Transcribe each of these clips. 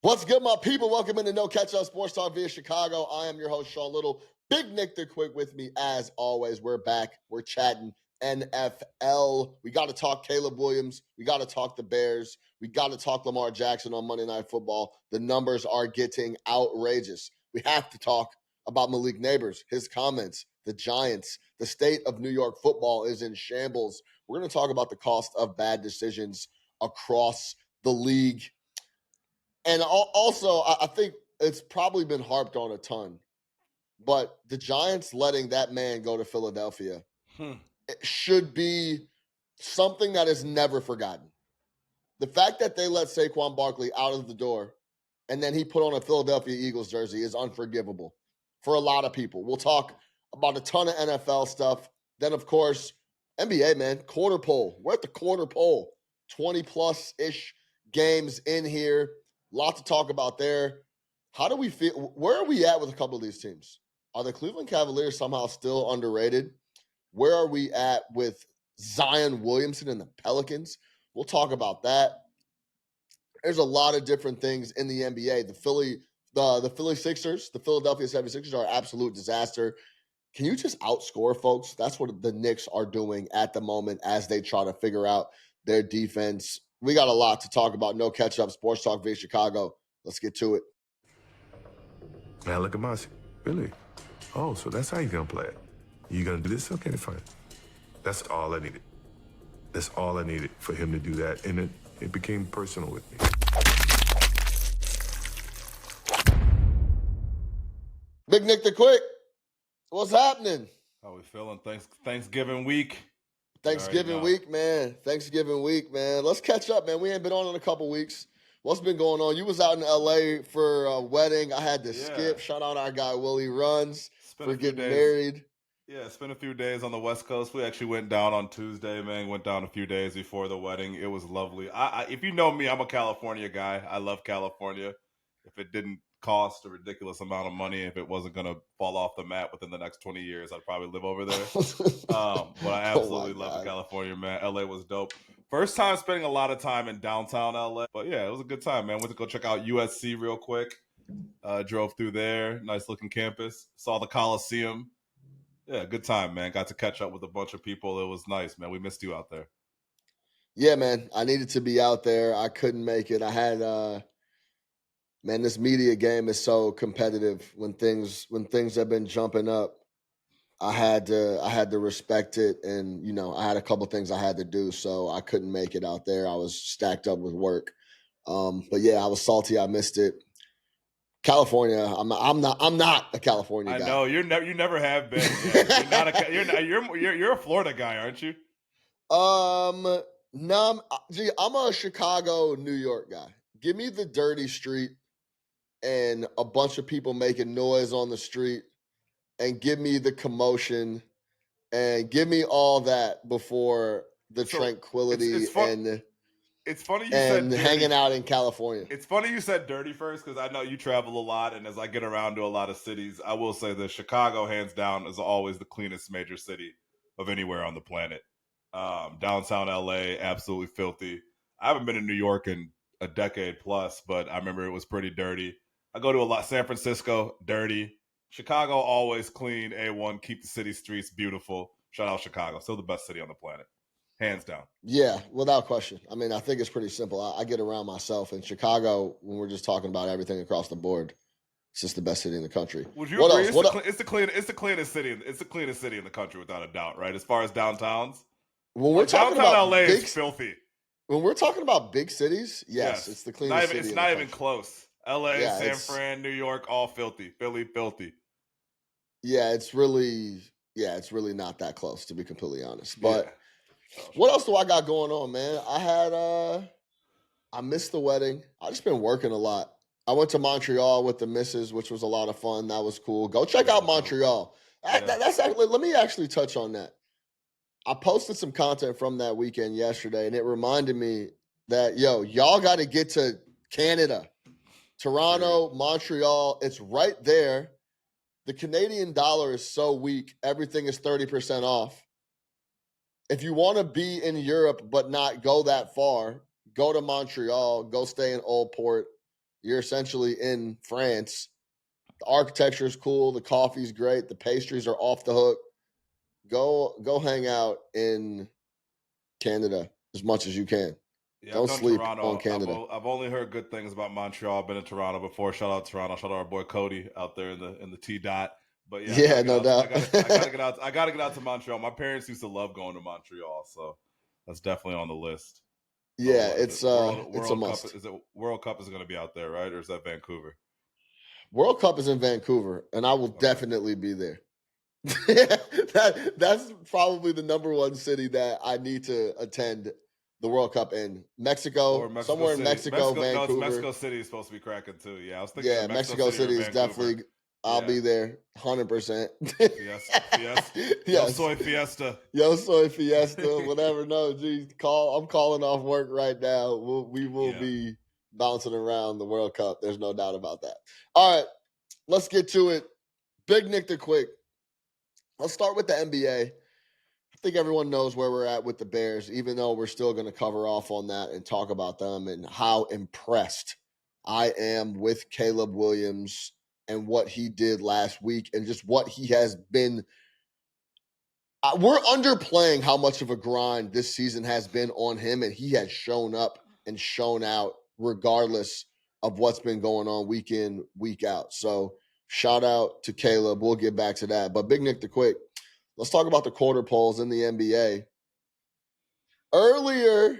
What's good, my people? Welcome into No Catch Up Sports Talk via Chicago. I am your host, Sean Little. Big Nick the Quick with me, as always. We're back. We're chatting NFL. We got to talk Caleb Williams. We got to talk the Bears. We got to talk Lamar Jackson on Monday Night Football. The numbers are getting outrageous. We have to talk about Malik Nabers, his comments, the Giants. The state of New York football is in shambles. We're going to talk about the cost of bad decisions across the league. And also, I think it's probably been harped on a ton, but the Giants letting that man go to Philadelphia it should be something that is never forgotten. The fact that they let Saquon Barkley out of the door and then he put on a Philadelphia Eagles jersey is unforgivable for a lot of people. We'll talk about a ton of NFL stuff. Then, of course, NBA, man, quarter pole. We're at the quarter pole. 20-plus-ish games in here. Lot to talk about there. How do we feel? Where are we at with a couple of these teams? Are the Cleveland Cavaliers somehow still underrated? Where are we at with Zion Williamson and the Pelicans? We'll talk about that. There's a lot of different things in the NBA. The Philly Sixers, the Philadelphia 76ers are an absolute disaster. Can you just outscore folks? That's what the Knicks are doing at the moment as they try to figure out their defense. We got a lot to talk about. No Catch Up Sports Talk via Chicago. Let's get to it. Now look at Mossy. Really? Oh, so that's how you're going to play it. You going to do this? Okay, fine. That's all I needed. That's all I needed for him to do that. And it became personal with me. Big Nick the Quick, what's happening? How we feeling? Thanksgiving week. Thanksgiving week, man. Let's catch up, man. We ain't been on in a couple weeks. What's been going on? You was out in LA for a wedding. I had to skip. Shout out our guy Willie Runs for getting married. Yeah, spent a few days on the West Coast. We actually went down on Tuesday, man. Went down a few days before the wedding. It was lovely. If you know me, I'm a California guy. I love California. If it didn't cost a ridiculous amount of money, if it wasn't going to fall off the map within the next 20 years, I'd probably live over there. But I absolutely love California, man. LA was dope. First time spending a lot of time in downtown LA. But yeah, it was a good time, man. Went to go check out USC real quick. Drove through there. Nice looking campus. Saw the Coliseum. Yeah, good time, man. Got to catch up with a bunch of people. It was nice, man. We missed you out there. Yeah, man. I needed to be out there. I couldn't make it. I had man, this media game is so competitive when things have been jumping up. I had to respect it, and I had a couple things I had to do, so I couldn't make it out there. I was stacked up with work. But yeah, I was salty. I missed it. California. I'm not a California guy. I know you never have been. Yeah. You're a Florida guy, aren't you? No. I'm a Chicago, New York guy. Give me the dirty street and a bunch of people making noise on the street, and give me the commotion, and give me all that before the tranquility it's funny you and said hanging out in California. It's funny you said dirty first, because I know you travel a lot, and as I get around to a lot of cities, I will say that Chicago, hands down, is always the cleanest major city of anywhere on the planet. Downtown LA, absolutely filthy. I haven't been in New York in a decade plus, but I remember it was pretty dirty. I go to a lot. San Francisco, dirty. Chicago, always clean, A1, keep the city streets beautiful. Shout out Chicago. Still the best city on the planet. Hands down. Yeah, without question. I mean, I think it's pretty simple. I get around myself in Chicago when we're just talking about everything across the board. It's just the best city in the country. Would you agree? It's the cleanest city. It's the cleanest city in the country, without a doubt. Right, as far as downtowns. When we're talking downtown about LA is filthy. When we're talking about big cities, yes. It's the cleanest city. It's not even close. LA, San Fran, New York, all filthy. Philly, filthy. Yeah, it's really not that close, to be completely honest. But what else do I got going on, man? I missed the wedding. I just been working a lot. I went to Montreal with the missus, which was a lot of fun. That was cool. Go check out Montreal. That's actually, let me actually touch on that. I posted some content from that weekend yesterday, and it reminded me that, y'all got to get to Canada. Toronto, Montreal, it's right there. The Canadian dollar is so weak, everything is 30% off. If you want to be in Europe but not go that far, go to Montreal, go stay in Old Port. You're essentially in France. The architecture is cool. The coffee's great. The pastries are off the hook. Go hang out in Canada as much as you can. Yeah, I've Don't done sleep on Toronto. Canada. I've only heard good things about Montreal. I've been in Toronto before. Shout out Toronto. Shout out our boy Cody out there in the T dot. But yeah, I Yeah, gotta get no out. doubt. I gotta get out. I gotta get out to Montreal. My parents used to love going to Montreal, so that's definitely on the list. So Yeah, what is it? World it's a World Cup? must. Is it World Cup is going to be out there, right? Or is that Vancouver? World Cup is in Vancouver, and I will Okay. definitely be there. That's probably the number one city that I need to attend the World Cup in. Or Mexico, Mexico somewhere in City. Mexico, No, it's Vancouver. Mexico City is supposed to be cracking too. Yeah, I was thinking of Yeah, Mexico Mexico City or City is Vancouver. definitely. I'll Yeah, be there, 100%. Fiesta. Yo Yes, soy Fiesta. yo soy fiesta, whatever. No, geez, I'm calling off work right now. We will Yeah. be bouncing around the World Cup. There's no doubt about that. All right, let's get to it. Big Nick the Quick. Let's start with the NBA. I think everyone knows where we're at with the Bears, even though we're still going to cover off on that and talk about them and how impressed I am with Caleb Williams and what he did last week and just what he has been. We're underplaying how much of a grind this season has been on him, and he has shown up and shown out regardless of what's been going on week in, week out. So, shout out to Caleb. We'll get back to that. But Big Nick the Quick, let's talk about the quarter polls in the NBA. Earlier,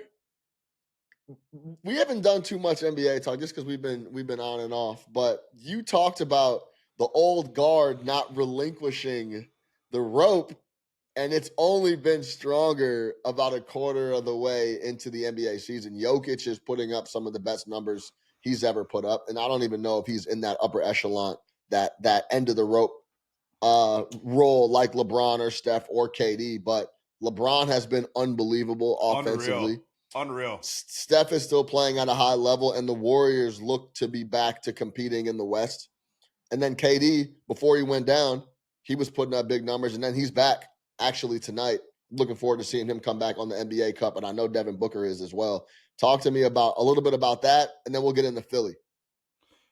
we haven't done too much NBA talk just because we've been on and off. But you talked about the old guard not relinquishing the rope, and it's only been stronger about a quarter of the way into the NBA season. Jokic is putting up some of the best numbers he's ever put up, and I don't even know if he's in that upper echelon, that end of the rope role like LeBron or Steph or KD. But LeBron has been unbelievable Unreal. offensively. Unreal. Steph is still playing at a high level, and the Warriors look to be back to competing in the West. And then KD, before he went down, he was putting up big numbers, and then he's back actually tonight. Looking forward to seeing him come back on the NBA Cup, and I know Devin Booker is as well. Talk to me about a little bit about that, and then we'll get into Philly.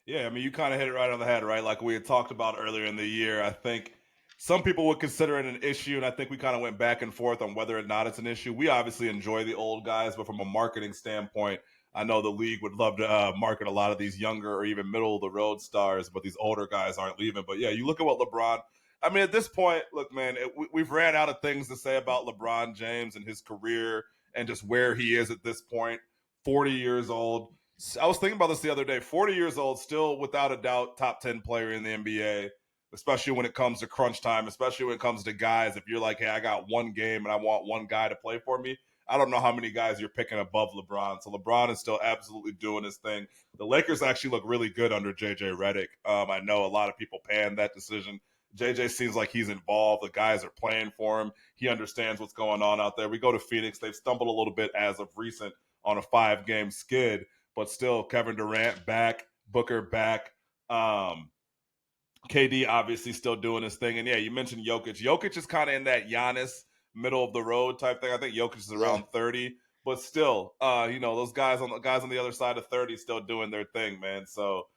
Yeah, I mean, you kind of hit it right on the head, right? Like we had talked about earlier in the year. I think some people would consider it an issue, and I think we kind of went back and forth on whether or not it's an issue. We obviously enjoy the old guys, but from a marketing standpoint, I know the league would love to market a lot of these younger or even middle of the road stars, but these older guys aren't leaving. But yeah, you look at what LeBron. I mean, at this point, look, man, we've ran out of things to say about LeBron James and his career and just where he is at this point. 40 years old. I was thinking about this the other day. 40 years old, still without a doubt, top 10 player in the NBA, especially when it comes to crunch time, especially when it comes to guys. If you're like, hey, I got one game and I want one guy to play for me, I don't know how many guys you're picking above LeBron. So LeBron is still absolutely doing his thing. The Lakers actually look really good under JJ Redick. I know a lot of people panned that decision. JJ seems like he's involved. The guys are playing for him. He understands what's going on out there. We go to Phoenix. They've stumbled a little bit as of recent on a 5-game skid, but still Kevin Durant back, Booker back. KD obviously still doing his thing. And yeah, you mentioned Jokic. Jokic is kind of in that Giannis middle of the road type thing. I think Jokic is Yeah. around 30, but still, those guys on the other side of 30 still doing their thing, man. So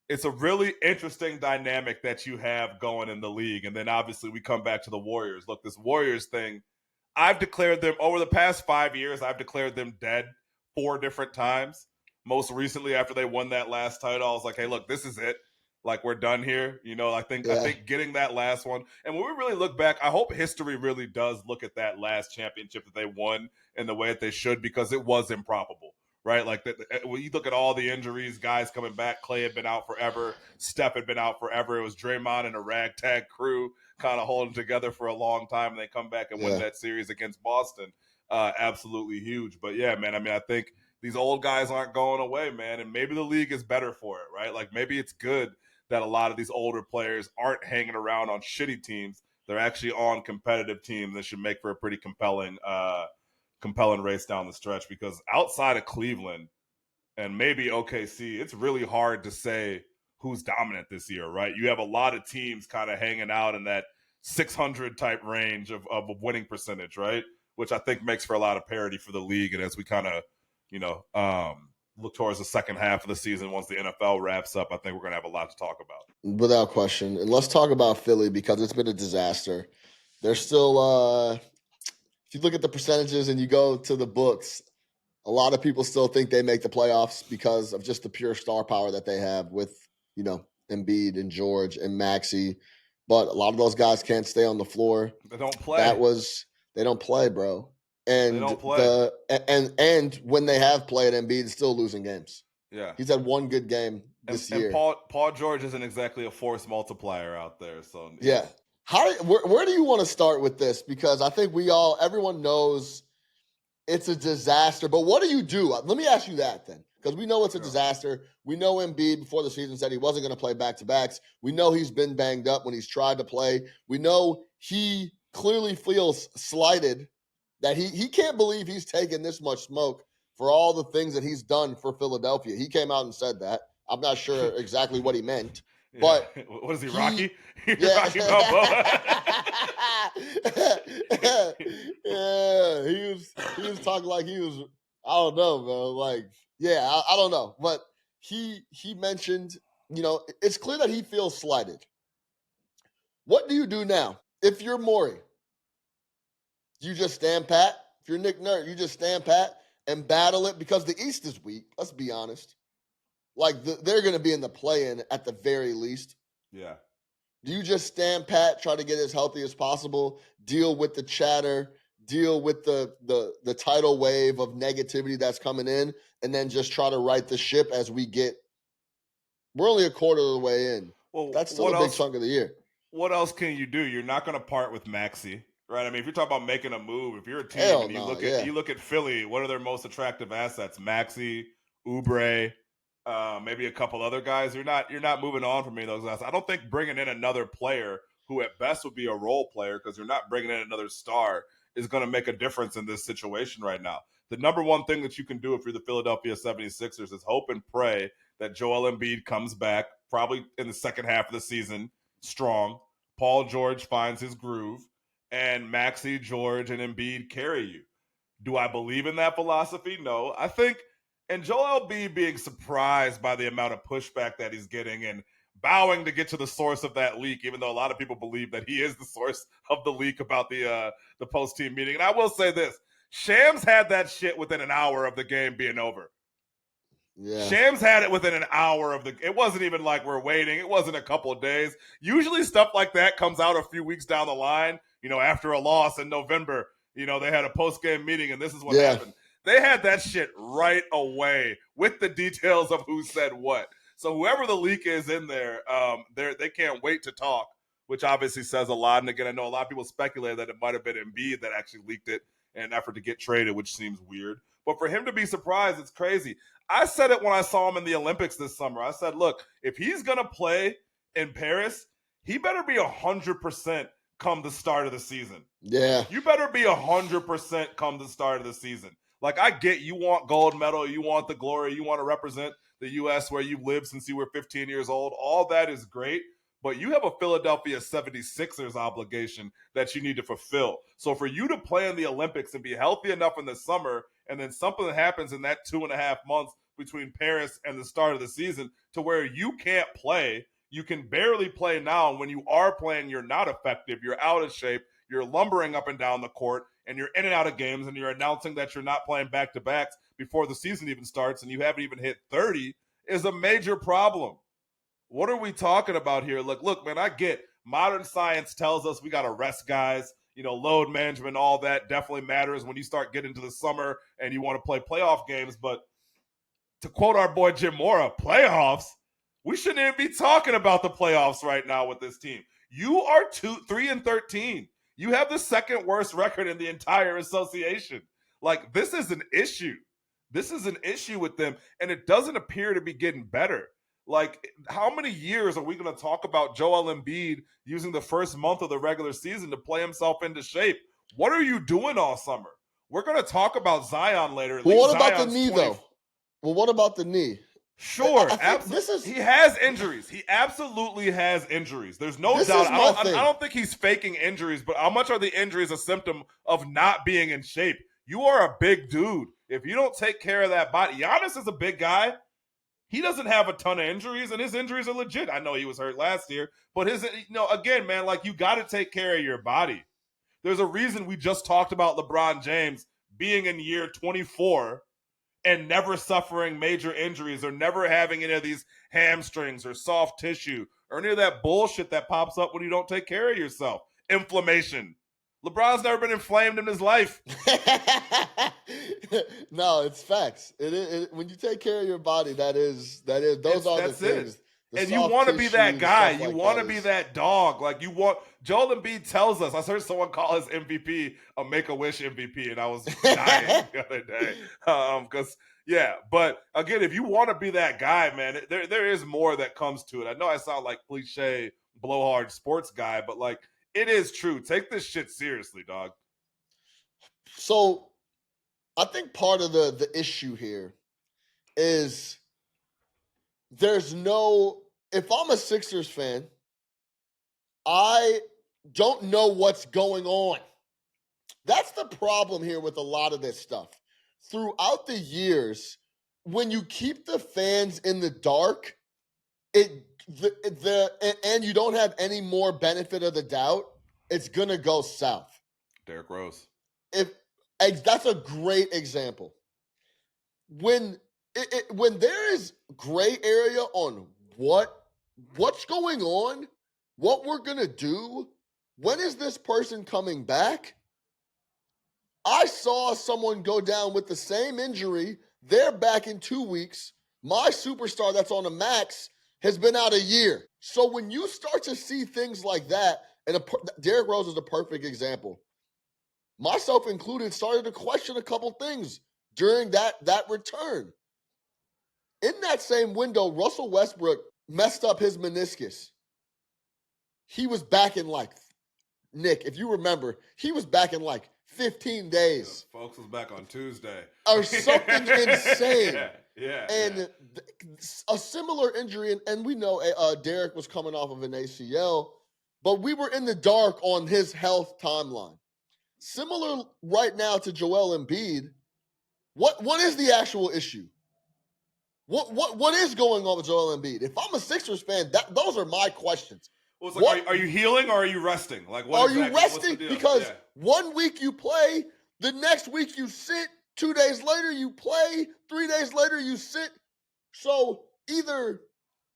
it's a really interesting dynamic that you have going in the league. And then obviously we come back to the Warriors. Look, this Warriors thing, I've declared them over the past 5 years, I've declared them dead 4 different times. Most recently, after they won that last title, I was like, hey, look, this is it. Like, we're done here. I Yeah. think getting that last one. And when we really look back, I hope history really does look at that last championship that they won in the way that they should, because it was improbable. Right, like when you look at all the injuries, guys coming back, Clay had been out forever, Steph had been out forever. It was Draymond and a ragtag crew kind of holding together for a long time, and they come back and win Yeah. that series against Boston. Absolutely huge. But yeah, man, I mean, I think these old guys aren't going away, man, and maybe the league is better for it, right? Like maybe it's good that a lot of these older players aren't hanging around on shitty teams. They're actually on competitive teams that should make for a pretty compelling race down the stretch, because outside of Cleveland and maybe OKC, it's really hard to say who's dominant this year, right? You have a lot of teams kind of hanging out in that 600 type range of winning percentage, right? Which I think makes for a lot of parity for the league. And as we kind of, look towards the second half of the season once the NFL wraps up, I think we're going to have a lot to talk about. Without question. And let's talk about Philly because it's been a disaster. They're still, if you look at the percentages and you go to the books, a lot of people still think they make the playoffs because of just the pure star power that they have with, Embiid and George and Maxey. But a lot of those guys can't stay on the floor. They don't play. They don't play, bro. And they don't play. And when they have played, Embiid is still losing games. Yeah. He's had one good game this year. And Paul George isn't exactly a force multiplier out there. So yeah. Where do you want to start with this? Because I think everyone knows it's a disaster. But what do you do? Let me ask you that then. Because we know it's a disaster. We know Embiid before the season said he wasn't going to play back-to-backs. We know he's been banged up when he's tried to play. We know he clearly feels slighted, that he can't believe he's taken this much smoke for all the things that he's done for Philadelphia. He came out and said that. I'm not sure exactly what he meant. Yeah. But what is he, Rocky? Yeah. Rocky Balboa. Yeah, he was talking like he was, I don't know, bro. Like, yeah, I don't know. But he mentioned, it's clear that he feels slighted. What do you do now? If you're Morey, you just stand pat. If you're Nick Nurse, you just stand pat and battle it because the East is weak. Let's be honest. Like, they're going to be in the play-in at the very least. Yeah. Do you just stand pat, try to get as healthy as possible, deal with the chatter, deal with the tidal wave of negativity that's coming in, and then just try to right the ship as we're only a quarter of the way in. Well, that's still a big chunk of the year. What else can you do? You're not going to part with Maxey, right? I mean, if you're talking about making a move, if you're a team and you look at Philly, what are their most attractive assets? Maxey, Oubre, maybe a couple other guys. You're not moving on from any of those guys. I don't think bringing in another player who at best would be a role player, because you're not bringing in another star, is going to make a difference in this situation right now. The number one thing that you can do if you're the Philadelphia 76ers is hope and pray that Joel Embiid comes back probably in the second half of the season strong. Paul George finds his groove, and Maxey, George, and Embiid carry you. Do I believe in that philosophy? No. I think, and Joel Embiid being surprised by the amount of pushback that he's getting and bowing to get to the source of that leak, even though a lot of people believe that he is the source of the leak about the post-team meeting. And I will say this, Shams had that shit within an hour of the game being over. Yeah. Shams had it within an hour of it wasn't even like we're waiting. It wasn't a couple of days. Usually stuff like that comes out a few weeks down the line, after a loss in November. They had a post-game meeting and this is what happened. They had that shit right away with the details of who said what. So whoever the leak is in there, they can't wait to talk, which obviously says a lot. And again, I know a lot of people speculate that it might have been Embiid that actually leaked it in an effort to get traded, which seems weird. But for him to be surprised, it's crazy. I said it when I saw him in the Olympics this summer. I said, look, if he's going to play in Paris, he better be 100% come the start of the season. Yeah. You better be 100% come the start of the season. Like, I get you want gold medal, you want the glory, you want to represent the U.S. where you've lived since you were 15 years old. All that is great, but you have a Philadelphia 76ers obligation that you need to fulfill. So for you to play in the Olympics and be healthy enough in the summer, and then something that happens in that 2.5 months between Paris and the start of the season to where you can't play, you can barely play now, and when you are playing, you're not effective, you're out of shape, you're lumbering up and down the court, and you're in and out of games, and you're announcing that you're not playing back-to-backs before the season even starts, and you haven't even hit 30, is a major problem. What are we talking about here? Look, man, I get modern science tells us we got to rest guys. Load management, all that definitely matters when you start getting to the summer and you want to play playoff games. But to quote our boy Jim Mora, playoffs, we shouldn't even be talking about the playoffs right now with this team. You are 3-13. You have the second worst record in the entire association. Like, this is an issue. This is an issue with them, and it doesn't appear to be getting better. Like, how many years are we going to talk about Joel Embiid using the first month of the regular season to play himself into shape? What are you doing all summer? We're going to talk about Zion later. Well, what about the knee, though? Well, what about the knee? Sure, absolutely. He has injuries. He absolutely has injuries. There's no doubt. I don't think he's faking injuries, but how much are the injuries a symptom of not being in shape? You are a big dude. If you don't take care of that body, Giannis is a big guy. He doesn't have a ton of injuries, and his injuries are legit. I know he was hurt last year, but again, man, like, you got to take care of your body. There's a reason we just talked about LeBron James being in year 24 and never suffering major injuries or never having any of these hamstrings or soft tissue or any of that bullshit that pops up when you don't take care of yourself. Inflammation. LeBron's never been inflamed in his life. No, it's facts. When you take care of your body, those are the things. And you want to be that guy. You want to be that dog. Like, Joel Embiid tells us. I heard someone call his MVP a Make-A-Wish MVP, and I was dying the other day. But again, if you want to be that guy, man, there is more that comes to it. I know I sound like cliche, blowhard sports guy, but like, it is true. Take this shit seriously, dog. So I think part of the issue here is if I'm a Sixers fan, I don't know what's going on. That's the problem here with a lot of this stuff. Throughout the years, when you keep the fans in the dark, and you don't have any more benefit of the doubt, it's gonna go south. Derrick Rose. That's a great example. When there is gray area on what's going on, what we're gonna do, when is this person coming back? I saw someone go down with the same injury. They're back in 2 weeks. My superstar that's on a max has been out a year. So when you start to see things like that, and Derrick Rose is a perfect example. Myself included, started to question a couple things during that return. In that same window, Russell Westbrook messed up his meniscus. He was back in Nick, if you remember, he was back in 15 days. Yeah, folks was back on Tuesday. Or something insane. Yeah. And a similar injury, and we know Derrick was coming off of an ACL, but we were in the dark on his health timeline. Similar right now to Joel Embiid, what is the actual issue? What is going on with Joel Embiid? If I'm a Sixers fan, those are my questions. Well, it's like, are you healing or are you resting? Like, what are you resting? Because 1 week you play, the next week you sit, 2 days later you play, 3 days later you sit. So either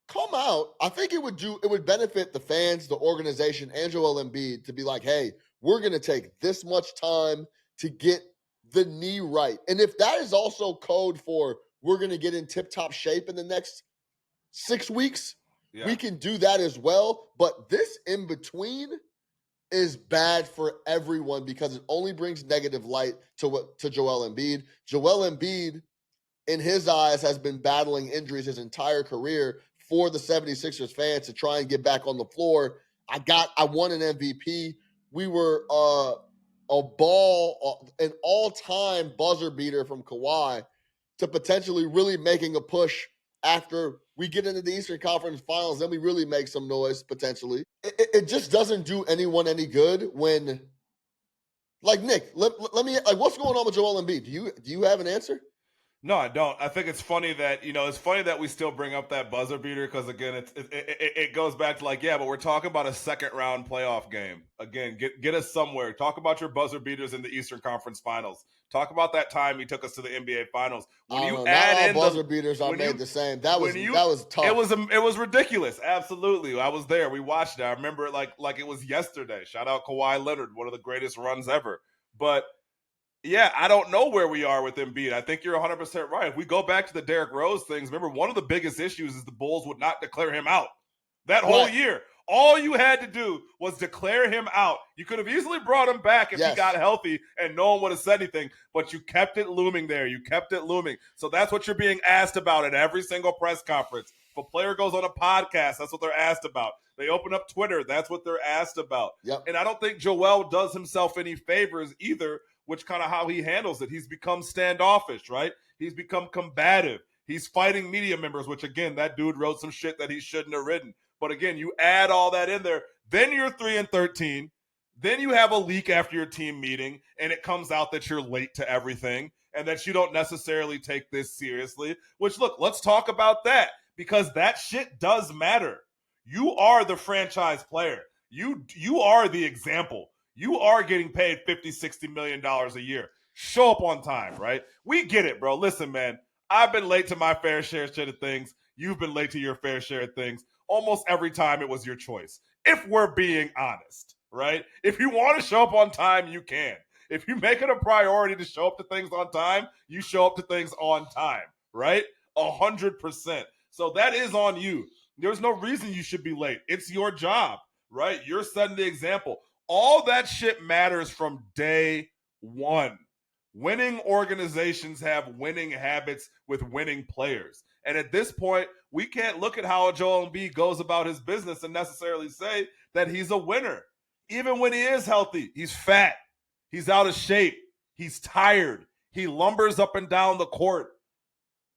come out. I think it would benefit the fans, the organization, and Joel Embiid to be like, hey, we're going to take this much time to get the knee right. And if that is also code for we're going to get in tip-top shape in the next 6 weeks, we can do that as well. But this in between is bad for everyone because it only brings negative light to Joel Embiid. Joel Embiid, in his eyes, has been battling injuries his entire career for the 76ers fans to try and get back on the floor. I won an MVP. We were an all-time buzzer beater from Kawhi to potentially really making a push after we get into the Eastern Conference Finals, then we really make some noise, potentially. It just doesn't do anyone any good when, Nick, let me, what's going on with Joel Embiid? Do you have an answer? No, I don't. I think it's funny that, it's funny that we still bring up that buzzer beater because, again, it goes back to but we're talking about a second-round playoff game. Again, get us somewhere. Talk about your buzzer beaters in the Eastern Conference Finals. Talk about that time he took us to the NBA Finals. When you add in buzzer beaters are made the same. That was tough. It was ridiculous. Absolutely. I was there. We watched it. I remember it like it was yesterday. Shout out Kawhi Leonard, one of the greatest runs ever. But yeah, I don't know where we are with Embiid. I think you're 100% right. If we go back to the Derrick Rose things, remember, one of the biggest issues is the Bulls would not declare him out that whole year. All you had to do was declare him out. You could have easily brought him back if he got healthy and no one would have said anything, but you kept it looming there. You kept it looming. So that's what you're being asked about at every single press conference. If a player goes on a podcast, that's what they're asked about. They open up Twitter, that's what they're asked about. Yep. And I don't think Joel does himself any favors either, which kind of how he handles it. He's become standoffish, right? He's become combative. He's fighting media members, which, again, that dude wrote some shit that he shouldn't have written. But, again, you add all that in there. Then you're 3-13. Then you have a leak after your team meeting, and it comes out that you're late to everything. and that you don't necessarily take this seriously. Which, look, let's talk about that, because that shit does matter. You are the franchise player. You are the example. You are getting paid $50-60 million a year. Show up on time, right? We get it, bro. Listen, man, I've been late to my fair share of things. You've been late to your fair share of things. Almost every time it was your choice, if we're being honest, right? If you want to show up on time, you can. If you make it a priority to show up to things on time, you show up to things on time, right? 100%. So that is on you. There's no reason you should be late. It's your job, right? You're setting the example. All that shit matters from day one. Winning organizations have winning habits with winning players. And at this point, we can't look at how Joel Embiid goes about his business and necessarily say that he's a winner. Even when he is healthy, he's fat. He's out of shape. He's tired. He lumbers up and down the court.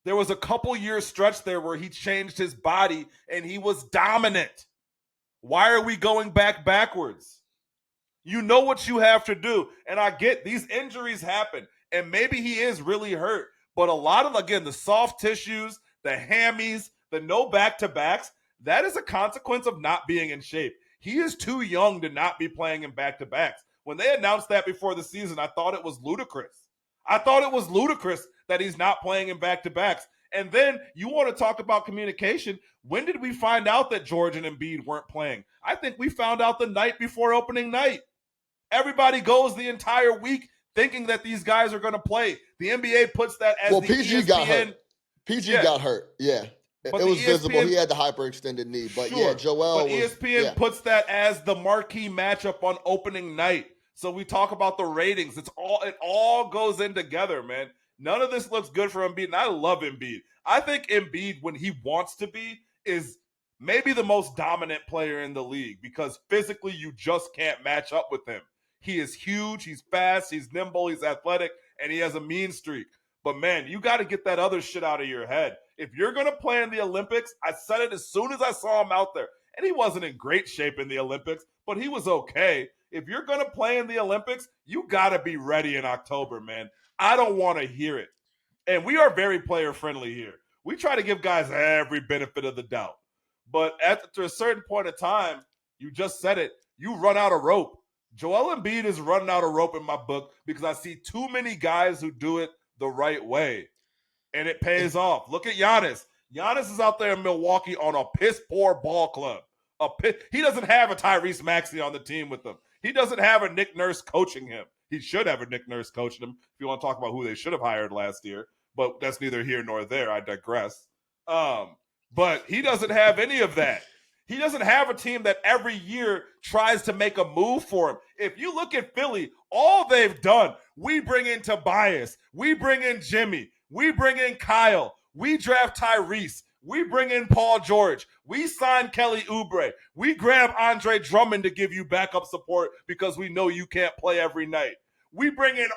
There was a couple year stretch there where he changed his body and he was dominant. Why are we going backwards? You know what you have to do. And I get these injuries happen. And maybe he is really hurt. But a lot of, again, the soft tissues, the hammies, the no back-to-backs, that is a consequence of not being in shape. He is too young to not be playing in back-to-backs. When they announced that before the season, I thought it was ludicrous. I thought it was ludicrous that he's not playing in back-to-backs. And then you want to talk about communication. When did we find out that George and Embiid weren't playing? I think we found out the night before opening night. Everybody goes the entire week thinking that these guys are going to play. The NBA puts that as PG ESPN. got hurt. PG got hurt. Yeah. It was ESPN, visible. He had the hyperextended knee. But sure, yeah, Joel but ESPN puts that as the marquee matchup on opening night. So we talk about the ratings. It all goes in together, man. None of this looks good for Embiid, and I love Embiid. I think Embiid, when he wants to be, is maybe the most dominant player in the league because physically you just can't match up with him. He is huge, he's fast, he's nimble, he's athletic, and he has a mean streak. But, man, you got to get that other shit out of your head. If you're going to play in the Olympics, I said it as soon as I saw him out there, and he wasn't in great shape in the Olympics, but he was okay. If you're going to play in the Olympics, you got to be ready in October, man. I don't want to hear it. And we are very player-friendly here. We try to give guys every benefit of the doubt. But after a certain point of time, you just said it, you run out of rope. Joel Embiid is running out of rope in my book because I see too many guys who do it the right way. And it pays off. Look at Giannis. Giannis is out there in Milwaukee on a piss-poor ball club. He doesn't have a Tyrese Maxey on the team with him. He doesn't have a Nick Nurse coaching him. He should have a Nick Nurse coaching him if you want to talk about who they should have hired last year. But that's neither here nor there. I digress. But he doesn't have any of that. He doesn't have a team that every year tries to make a move for him. If you look at Philly, all they've done, we bring in Tobias, we bring in Jimmy, we bring in Kyle, we draft Tyrese, we bring in Paul George, we sign Kelly Oubre, we grab Andre Drummond to give you backup support because we know you can't play every night. We bring in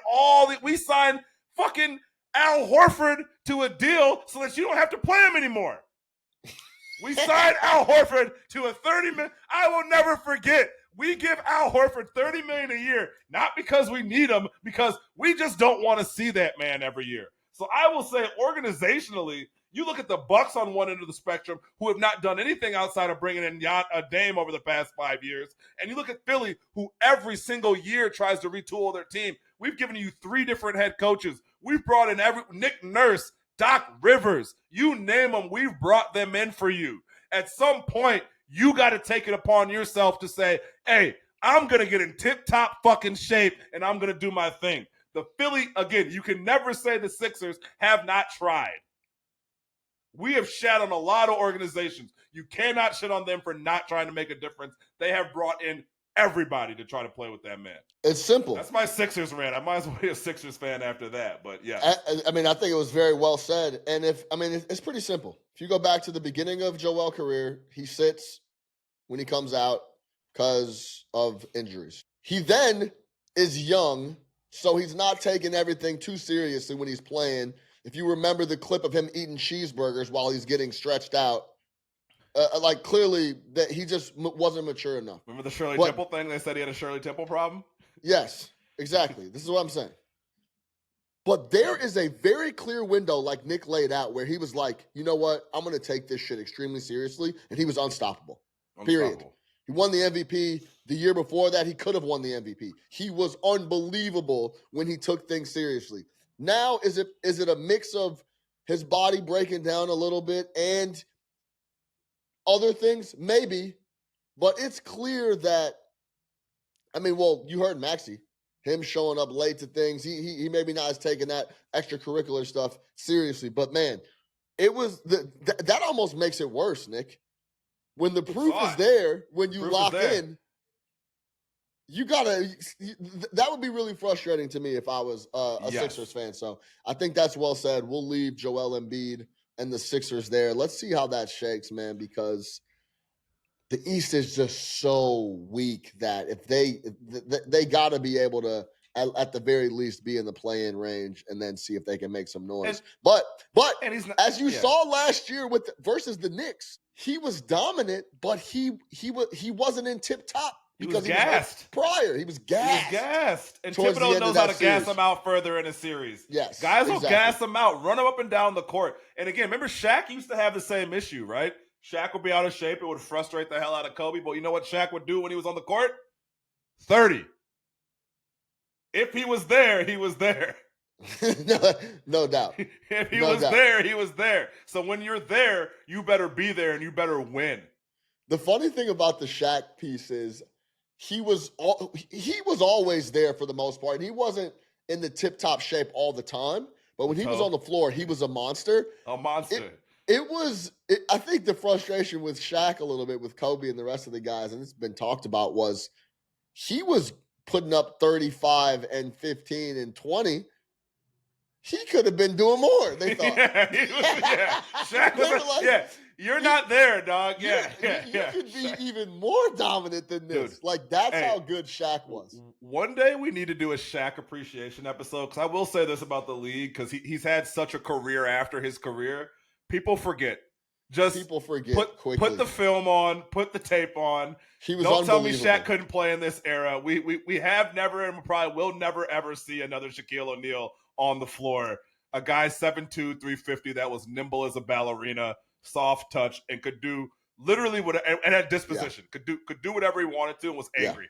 we sign fucking Al Horford to a deal so that you don't have to play him anymore. We signed Al Horford to a $30 million. I will never forget. We give Al Horford $30 million a year, not because we need him, because we just don't want to see that man every year. So I will say, organizationally, you look at the Bucks on one end of the spectrum, who have not done anything outside of bringing in a Dame over the past 5 years, and you look at Philly, who every single year tries to retool their team. We've given you 3 different head coaches. We've brought in Nick Nurse, Doc Rivers, you name them, we've brought them in for you. At some point, you got to take it upon yourself to say, hey, I'm going to get in tip-top fucking shape, and I'm going to do my thing. The Philly, again, you can never say the Sixers have not tried. We have shat on a lot of organizations. You cannot shit on them for not trying to make a difference. They have brought in everybody to try to play with that man. It's simple. That's my Sixers rant. I might as well be a Sixers fan after that, but yeah. I mean, I think it was very well said. And it's pretty simple. If you go back to the beginning of Joel's career, he sits when he comes out because of injuries. He then is young, so he's not taking everything too seriously when he's playing. If you remember the clip of him eating cheeseburgers while he's getting stretched out, clearly that he just wasn't mature enough. Remember the Shirley Temple thing? They said he had a Shirley Temple problem? Yes, exactly. This is what I'm saying. But there is a very clear window, like Nick laid out, where he was like, you know what? I'm going to take this shit extremely seriously. And he was unstoppable. Period. He won the MVP. The year before that, he could have won the MVP. He was unbelievable when he took things seriously. Now, is it a mix of his body breaking down a little bit and other things? Maybe. But it's clear that, I mean, well, you heard Maxey. Him showing up late to things. He maybe not has taken that extracurricular stuff seriously. But, man, it was that almost makes it worse, Nick. When the proof is there, when you lock in, you gotta. That would be really frustrating to me if I was a Sixers fan. So I think that's well said. We'll leave Joel Embiid and the Sixers there. Let's see how that shakes, man, because the East is just so weak that if they got to be able to at the very least be in the play-in range and then see if they can make some noise. But and as you saw last year versus the Knicks, he was dominant, but he wasn't in tip top because he was gassed prior. He was gassed. And Thibodeau knows how to gas him out further in a series. Yes, guys will gas him out, run him up and down the court. And again, remember Shaq used to have the same issue, right? Shaq would be out of shape. It would frustrate the hell out of Kobe. But you know what Shaq would do when he was on the court? 30. If he was there, he was there. No doubt. If he was there, he was there. So when you're there, you better be there and you better win. The funny thing about the Shaq piece is he was always there for the most part. He wasn't in the tip-top shape all the time. But when he was on the floor, he was a monster. A monster. I think the frustration with Shaq a little bit with Kobe and the rest of the guys, and it's been talked about, was he was putting up 35 and 15 and 20. He could have been doing more, they thought. Shaq was you're not there, dog. You could be even more dominant than this. Dude, like, that's how good Shaq was. One day we need to do a Shaq appreciation episode, because I will say this about the league, because he's had such a career after his career. People forget. People forget quickly. Put the film on. Put the tape on. He was Don't tell me Shaq couldn't play in this era. We have never and probably will never ever see another Shaquille O'Neal on the floor. A guy 7'2", 350 that was nimble as a ballerina, soft touch, and could do literally what and had disposition. Could do whatever he wanted to and was angry.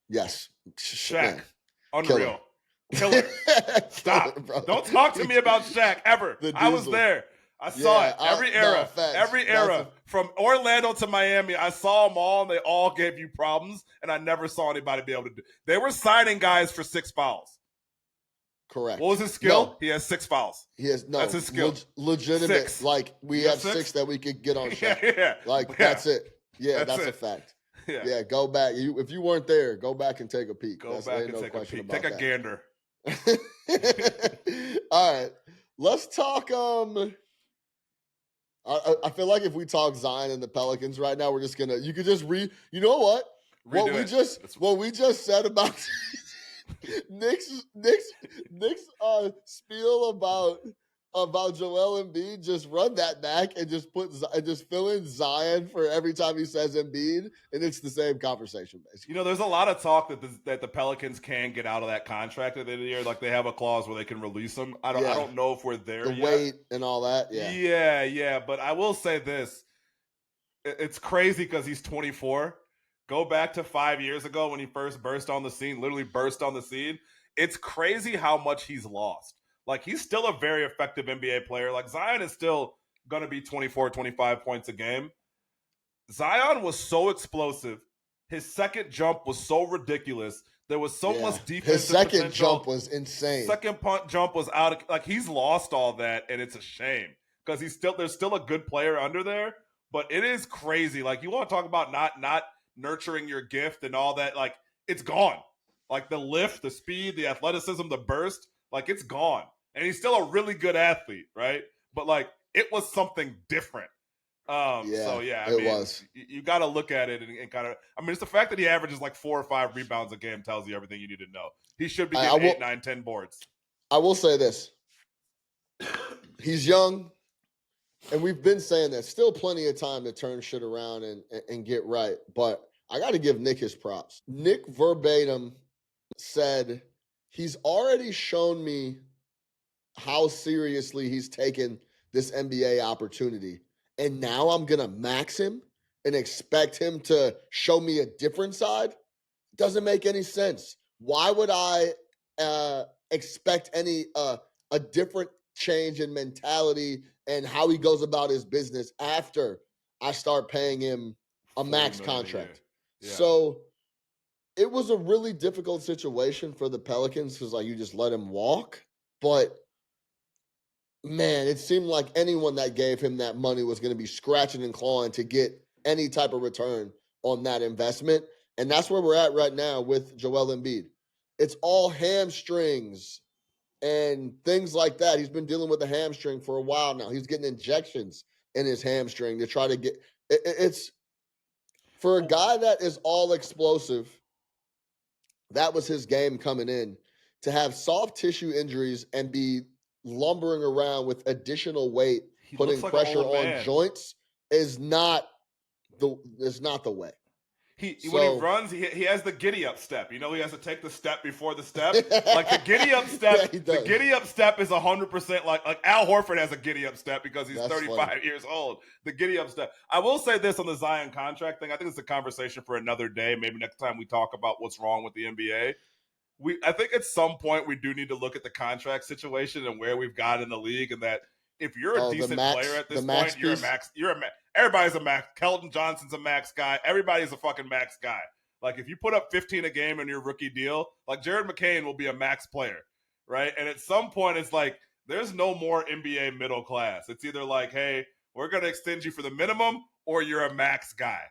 Yes. Shaq. Unreal. Killer. Stop. Killer, don't talk to me about Shaq ever. I was there. I saw it. Every era. From Orlando to Miami, I saw them all, and they all gave you problems, and I never saw anybody be able to do. They were signing guys for 6 fouls. Correct. What was his skill? No. He has 6 fouls. That's his skill. Legitimate. 6. Like, we have 6 that we could get on Shaq. That's it. Yeah, that's a fact. Yeah, go back. If you weren't there, go back and take a peek. Go back and take a peek. Take a gander. All right. Let's talk I feel like if we talk Zion and the Pelicans right now, we're just gonna. You could just you know what? What we just said about Nick's spiel about Joel Embiid. Just run that back and just fill in Zion for every time he says Embiid, and it's the same conversation basically. You know, there's a lot of talk that the Pelicans can get out of that contract at the end of the year. Like, they have a clause where they can release them. I don't know if we're there yet. The weight and all that. Yeah. But I will say this: it's crazy because he's 24. Go back to 5 years ago when he first burst on the scene. Literally burst on the scene. It's crazy how much he's lost. Like, he's still a very effective NBA player. Like, Zion is still going to be 24, 25 points a game. Zion was so explosive. His second jump was so ridiculous. There was so much defensive His second potential. jump was insane. Second jump was out of, like, he's lost all that, and it's a shame because there's still a good player under there, but it is crazy. Like, you want to talk about not nurturing your gift and all that, like, it's gone. Like, the lift, the speed, the athleticism, the burst, like, it's gone. And he's still a really good athlete, right? But, like, it was something different. I mean, was. You got to look at it and kind of. I mean, it's the fact that he averages like 4 or 5 rebounds a game tells you everything you need to know. He should be getting 8, 9, 10 boards. I will say this: he's young, and we've been saying that. Still plenty of time to turn shit around and get right. But I got to give Nick his props. Nick verbatim said he's already shown me how seriously he's taken this NBA opportunity. And now I'm going to max him and expect him to show me a different side. Doesn't make any sense. Why would I expect a different change in mentality and how he goes about his business after I start paying him a max contract? Yeah. So it was a really difficult situation for the Pelicans because like you just let him walk. But man, it seemed like anyone that gave him that money was going to be scratching and clawing to get any type of return on that investment. And that's where we're at right now with Joel Embiid. It's all hamstrings and things like that. He's been dealing with a hamstring for a while now. He's getting injections in his hamstring to try to get it's for a guy that is all explosive. That was his game coming in. To have soft tissue injuries and be lumbering around with additional weight, putting like pressure on joints is not the way. When he runs, he has the giddy up step. You know, he has to take the step before the step. Like the giddy up step, the giddy up step is 100% like Al Horford has a giddy up step because he's 35 years old. The giddy up step. I will say this on the Zion contract thing. I think it's a conversation for another day. Maybe next time we talk about what's wrong with the NBA. I think at some point we do need to look at the contract situation and where we've got in the league, and that if you're a decent player at this point, you're a max. Everybody's a max. Keldon Johnson's a max guy. Everybody's a fucking max guy. Like if you put up 15 a game in your rookie deal, like Jared McCain will be a max player, right? And at some point, it's like there's no more NBA middle class. It's either like, hey, we're going to extend you for the minimum, or you're a max guy.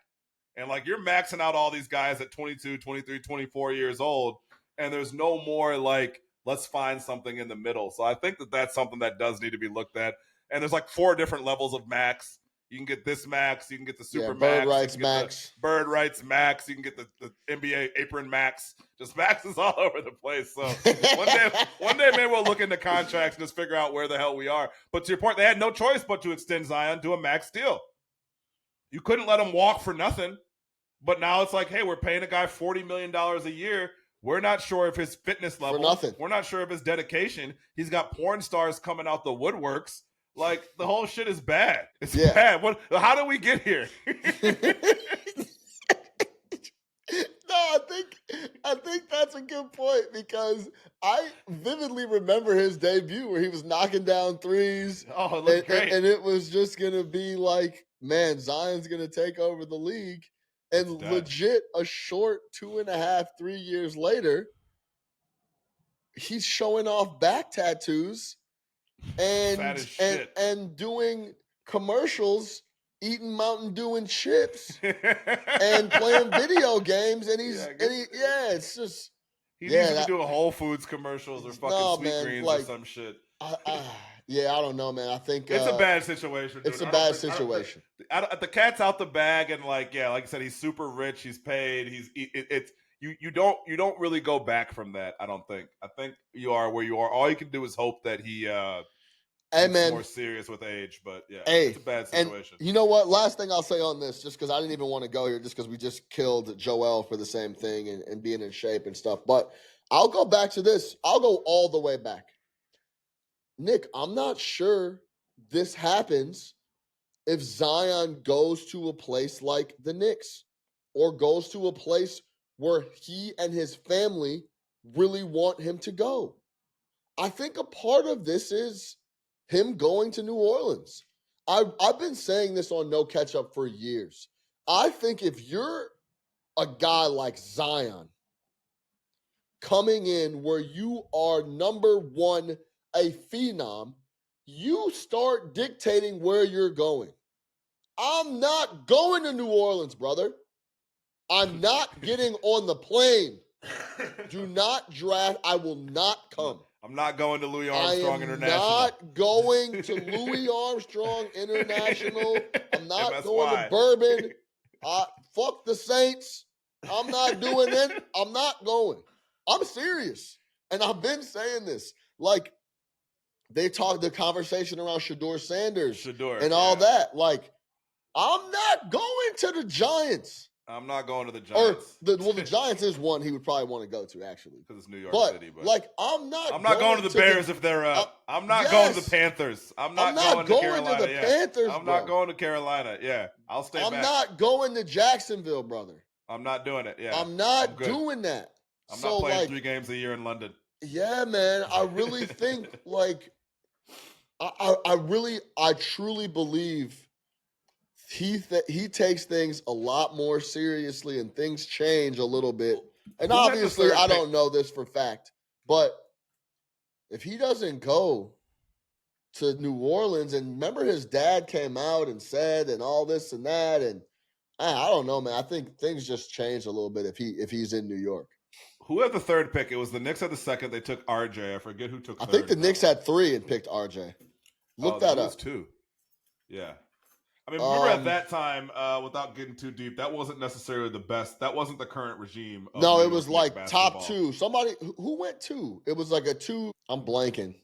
And like you're maxing out all these guys at 22, 23, 24 years old, and there's no more like, let's find something in the middle. So I think that that's something that does need to be looked at. And there's like 4 different levels of max. You can get this max. You can get the super bird max. Rights max. Bird rights max. You can get the NBA apron max. Just maxes all over the place. So one day maybe we'll look into contracts and just figure out where the hell we are. But to your point, they had no choice but to extend Zion to a max deal. You couldn't let him walk for nothing. But now it's like, hey, we're paying a guy $40 million a year. We're not sure of his fitness level. For nothing. We're not sure of his dedication. He's got porn stars coming out the woodworks. Like, the whole shit is bad. It's bad. How did we get here? No, I think that's a good point because I vividly remember his debut where he was knocking down threes. Oh, it looked great. And it was just going to be like, man, Zion's going to take over the league. And legit, a short 2.5, 3 years later, he's showing off back tattoos and doing commercials, eating Mountain Dew and chips, and playing video games. And it's just he needs to be doing Whole Foods commercials or fucking Sweetgreens or some shit. I don't know, man. I think it's a bad situation. Dude. It's a bad situation. The cat's out the bag, and like I said, he's super rich. He's paid. You don't really go back from that. I don't think. I think you are where you are. All you can do is hope that he gets more serious with age. But it's a bad situation. And you know what? Last thing I'll say on this, just because I didn't even want to go here, just because we just killed Joel for the same thing and being in shape and stuff. But I'll go back to this. I'll go all the way back. Nick, I'm not sure this happens if Zion goes to a place like the Knicks or goes to a place where he and his family really want him to go. I think a part of this is him going to New Orleans. I've been saying this on No Catch Up for years. I think if you're a guy like Zion coming in where you are number one, a phenom, you start dictating where you're going. I'm not going to New Orleans, brother. I'm not getting on the plane. Do not draft. I will not come. I'm not going to Louis Armstrong International. I'm not going to Louis Armstrong International. I'm not going to Bourbon. Fuck the Saints. I'm not doing it. I'm not going. I'm serious. And I've been saying this. Like, they talked the conversation around Shedeur Sanders and all that. Like, I'm not going to the Giants. I'm not going to the Or Giants. the Giants is one he would probably want to go to, actually. Because it's New York But City. But like, I'm not going to the Bears if they're up. I'm not going to the Panthers. I'm not going to Carolina. To the Panthers, I'm not going to Carolina. Yeah, I'll stay back. I'm not going to Jacksonville, brother. I'm not doing it. Yeah, I'm not doing that. I'm not playing 3 games a year in London. Yeah, man. I really think like I truly believe he takes things a lot more seriously, and things change a little bit. And obviously, I don't know this for fact, but if he doesn't go to New Orleans, and remember his dad came out and said and all this and that, and I don't know, man. I think things just change a little bit if he's in New York. Who had the 3rd pick? It was the Knicks had the 2nd. They took RJ. I forget who took 3rd. I think the Knicks had 3 and picked RJ. Look that up. 2. Yeah. I mean, remember at that time, without getting too deep, that wasn't necessarily the best. That wasn't the current regime. No, it was like top 2. Somebody who went 2. It was like a 2. I'm blanking.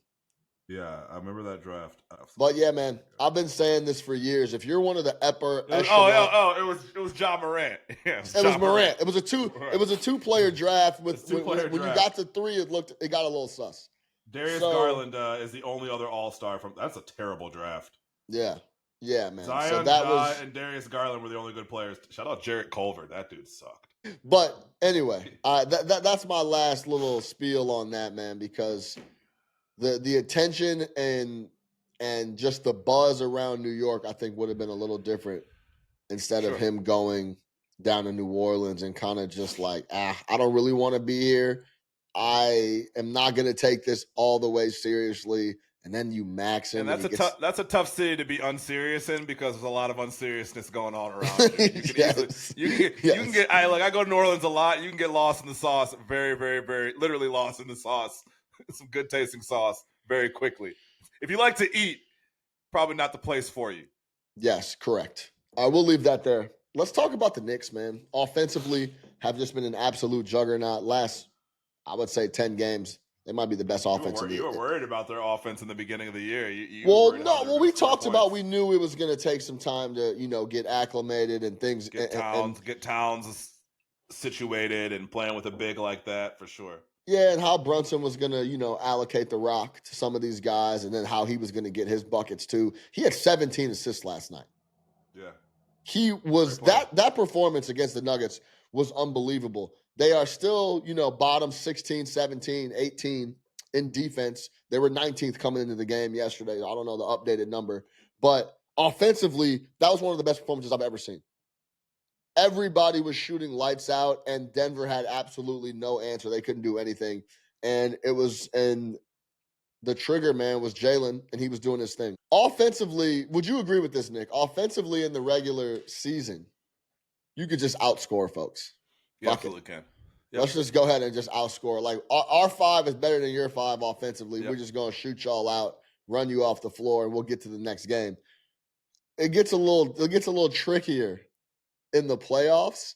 Yeah, I remember that draft. But yeah, man, I've been saying this for years. If you're one of the upper it was John Morant. Yeah, it was Morant. It was a 2. It was a 2-player draft. When you got to 3, it got a little sus. Darius Garland is the only other All-Star from. That's a terrible draft. Yeah, man. Zion and Darius Garland were the only good players. Shout out Jarrett Culver. That dude sucked. But anyway, that's my last little spiel on that, man, because the attention and just the buzz around New York, I think, would have been a little different instead of him going down to New Orleans and kind of just like, I don't really want to be here. I am not going to take this all the way seriously. And then you max him. And that's a tough city to be unserious in, because there's a lot of unseriousness going on around you. You can get I go to New Orleans a lot. You can get lost in the sauce very, very, very, literally lost in the sauce. Some good tasting sauce very quickly. If you like to eat, probably not the place for you. Yes, correct. I will leave that there. Let's talk about the Knicks, man. Offensively, have just been an absolute juggernaut. Last, I would say, 10 games, they might be the best offense in the league. You were worried about their offense in the beginning of the year. We talked about, we knew it was going to take some time to, get acclimated and things. Get Towns situated and playing with a big like that, for sure. Yeah, and how Brunson was going to, allocate the rock to some of these guys, and then how he was going to get his buckets too. He had 17 assists last night. Yeah. He was that performance against the Nuggets was unbelievable. They are still, bottom 16, 17, 18 in defense. They were 19th coming into the game yesterday. I don't know the updated number, but offensively, that was one of the best performances I've ever seen. Everybody was shooting lights out, and Denver had absolutely no answer. They couldn't do anything. And the trigger man was Jalen, and he was doing his thing. Offensively, would you agree with this, Nick? Offensively in the regular season, you could just outscore folks. You absolutely can. Yep. Let's just go ahead and just outscore. Like, our 5 is better than your 5 offensively. Yep. We're just going to shoot y'all out, run you off the floor, and we'll get to the next game. It gets a little trickier in the playoffs.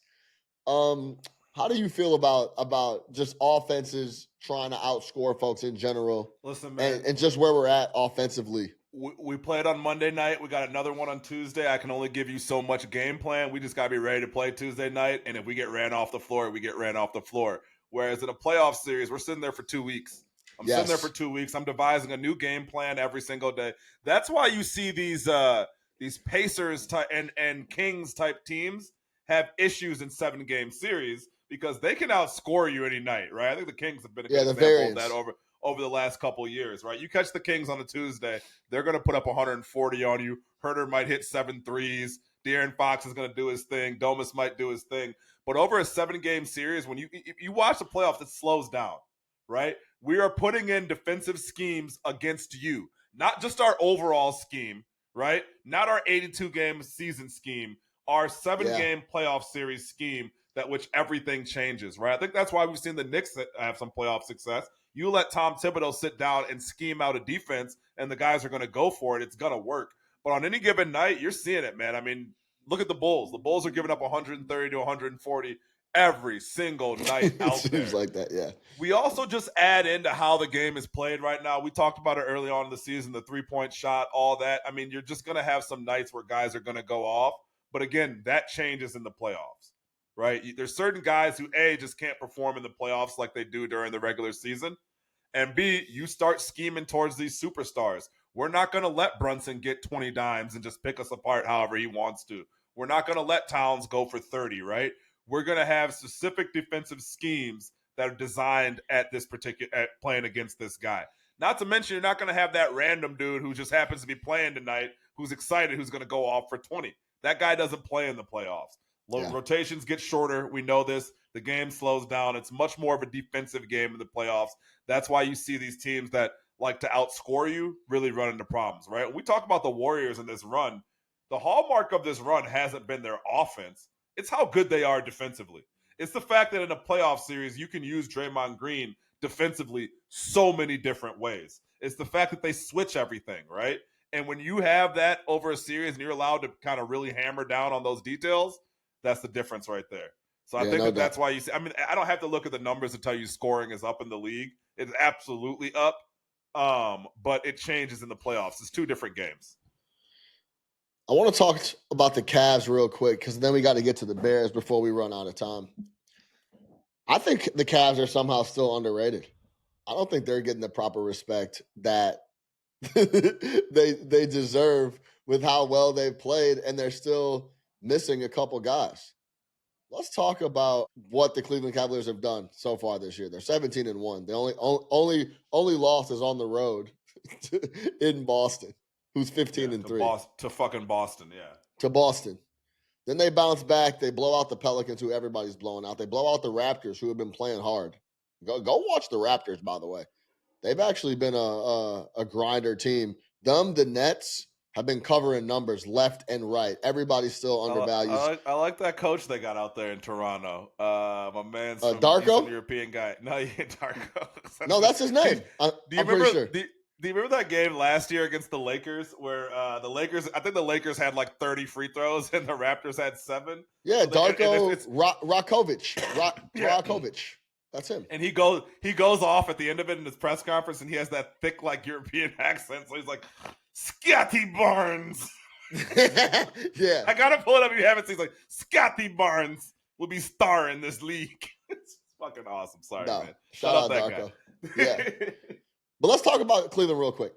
How do you feel about just offenses trying to outscore folks in general? Listen, man, and just where we're at offensively. We played on Monday night. We got another one on Tuesday. I can only give you so much game plan. We just got to be ready to play Tuesday night. And if we get ran off the floor, we get ran off the floor. Whereas in a playoff series, we're sitting there for 2 weeks. Sitting there for 2 weeks. I'm devising a new game plan every single day. That's why you see these Pacers and Kings type teams have issues in 7-game series, because they can outscore you any night, right? I think the Kings have been a good example of that over the last couple of years, right? You catch the Kings on a Tuesday, they're going to put up 140 on you. Herter might hit 7 threes. De'Aaron Fox is going to do his thing. Domas might do his thing. But over a 7-game series, when you watch the playoffs, it slows down, right? We are putting in defensive schemes against you, not just our overall scheme, right? Not our 82-game season scheme, our 7-game playoff series scheme, that which everything changes, right? I think that's why we've seen the Knicks have some playoff success. You let Tom Thibodeau sit down and scheme out a defense, and the guys are going to go for it. It's going to work. But on any given night, you're seeing it, man. I mean, look at the Bulls. The Bulls are giving up 130 to 140 every single night out there. Seems like that, yeah. We also just add into how the game is played right now. We talked about it early on in the season, the three-point shot, all that. I mean, you're just going to have some nights where guys are going to go off. But again, that changes in the playoffs. right? There's certain guys who A, just can't perform in the playoffs like they do during the regular season. And B, you start scheming towards these superstars. We're not going to let Brunson get 20 dimes and just pick us apart however he wants to. We're not going to let Towns go for 30, right? We're going to have specific defensive schemes that are designed at this particular at playing against this guy. Not to mention, you're not going to have that random dude who just happens to be playing tonight, who's excited, who's going to go off for 20. That guy doesn't play in the playoffs. Rotations get shorter. We know this. The game slows down. It's much more of a defensive game in the playoffs. That's why you see these teams that like to outscore you really run into problems, right? We talk about the Warriors in this run. The hallmark of this run hasn't been their offense. It's how good they are defensively. It's the fact that in a playoff series, you can use Draymond Green defensively so many different ways. It's the fact that they switch everything, right? And when you have that over a series and you're allowed to kind of really hammer down on those details, that's the difference right there. So I think that's why you see, I mean, I don't have to look at the numbers to tell you scoring is up in the league. It's absolutely up. But it changes in the playoffs. It's two different games. I want to talk about the Cavs real quick because then we got to get to the Bears before we run out of time. I think the Cavs are somehow still underrated. I don't think they're getting the proper respect that they deserve with how well they've played, and they're still missing a couple guys. Let's talk about what the Cleveland Cavaliers have done so far this year. They're 17-1. The only loss is on the road in Boston, who's 15-3. To fucking Boston, yeah. To Boston. Then they bounce back. They blow out the Pelicans, who everybody's blowing out. They blow out the Raptors, who have been playing hard. Go watch the Raptors, by the way. They've actually been a grinder team. The Nets have been covering numbers left and right. Everybody's still undervalued. I like that coach they got out there in Toronto. My man's from Darko? Eastern European guy. No, yeah, Darko. No, that's his name. I'm pretty sure. Do you remember that game last year against the Lakers where I think the Lakers had like 30 free throws and the Raptors had 7? Yeah, so Darko Rakovic. Rakovic. That's him. And he goes off at the end of it in his press conference, and he has that thick like European accent. So he's like, Scotty Barnes. Yeah. I gotta pull it up if you haven't seen. He's like, Scotty Barnes will be star in this league. It's fucking awesome. Sorry, man. Shout out that Darko. Yeah. But let's talk about Cleveland real quick.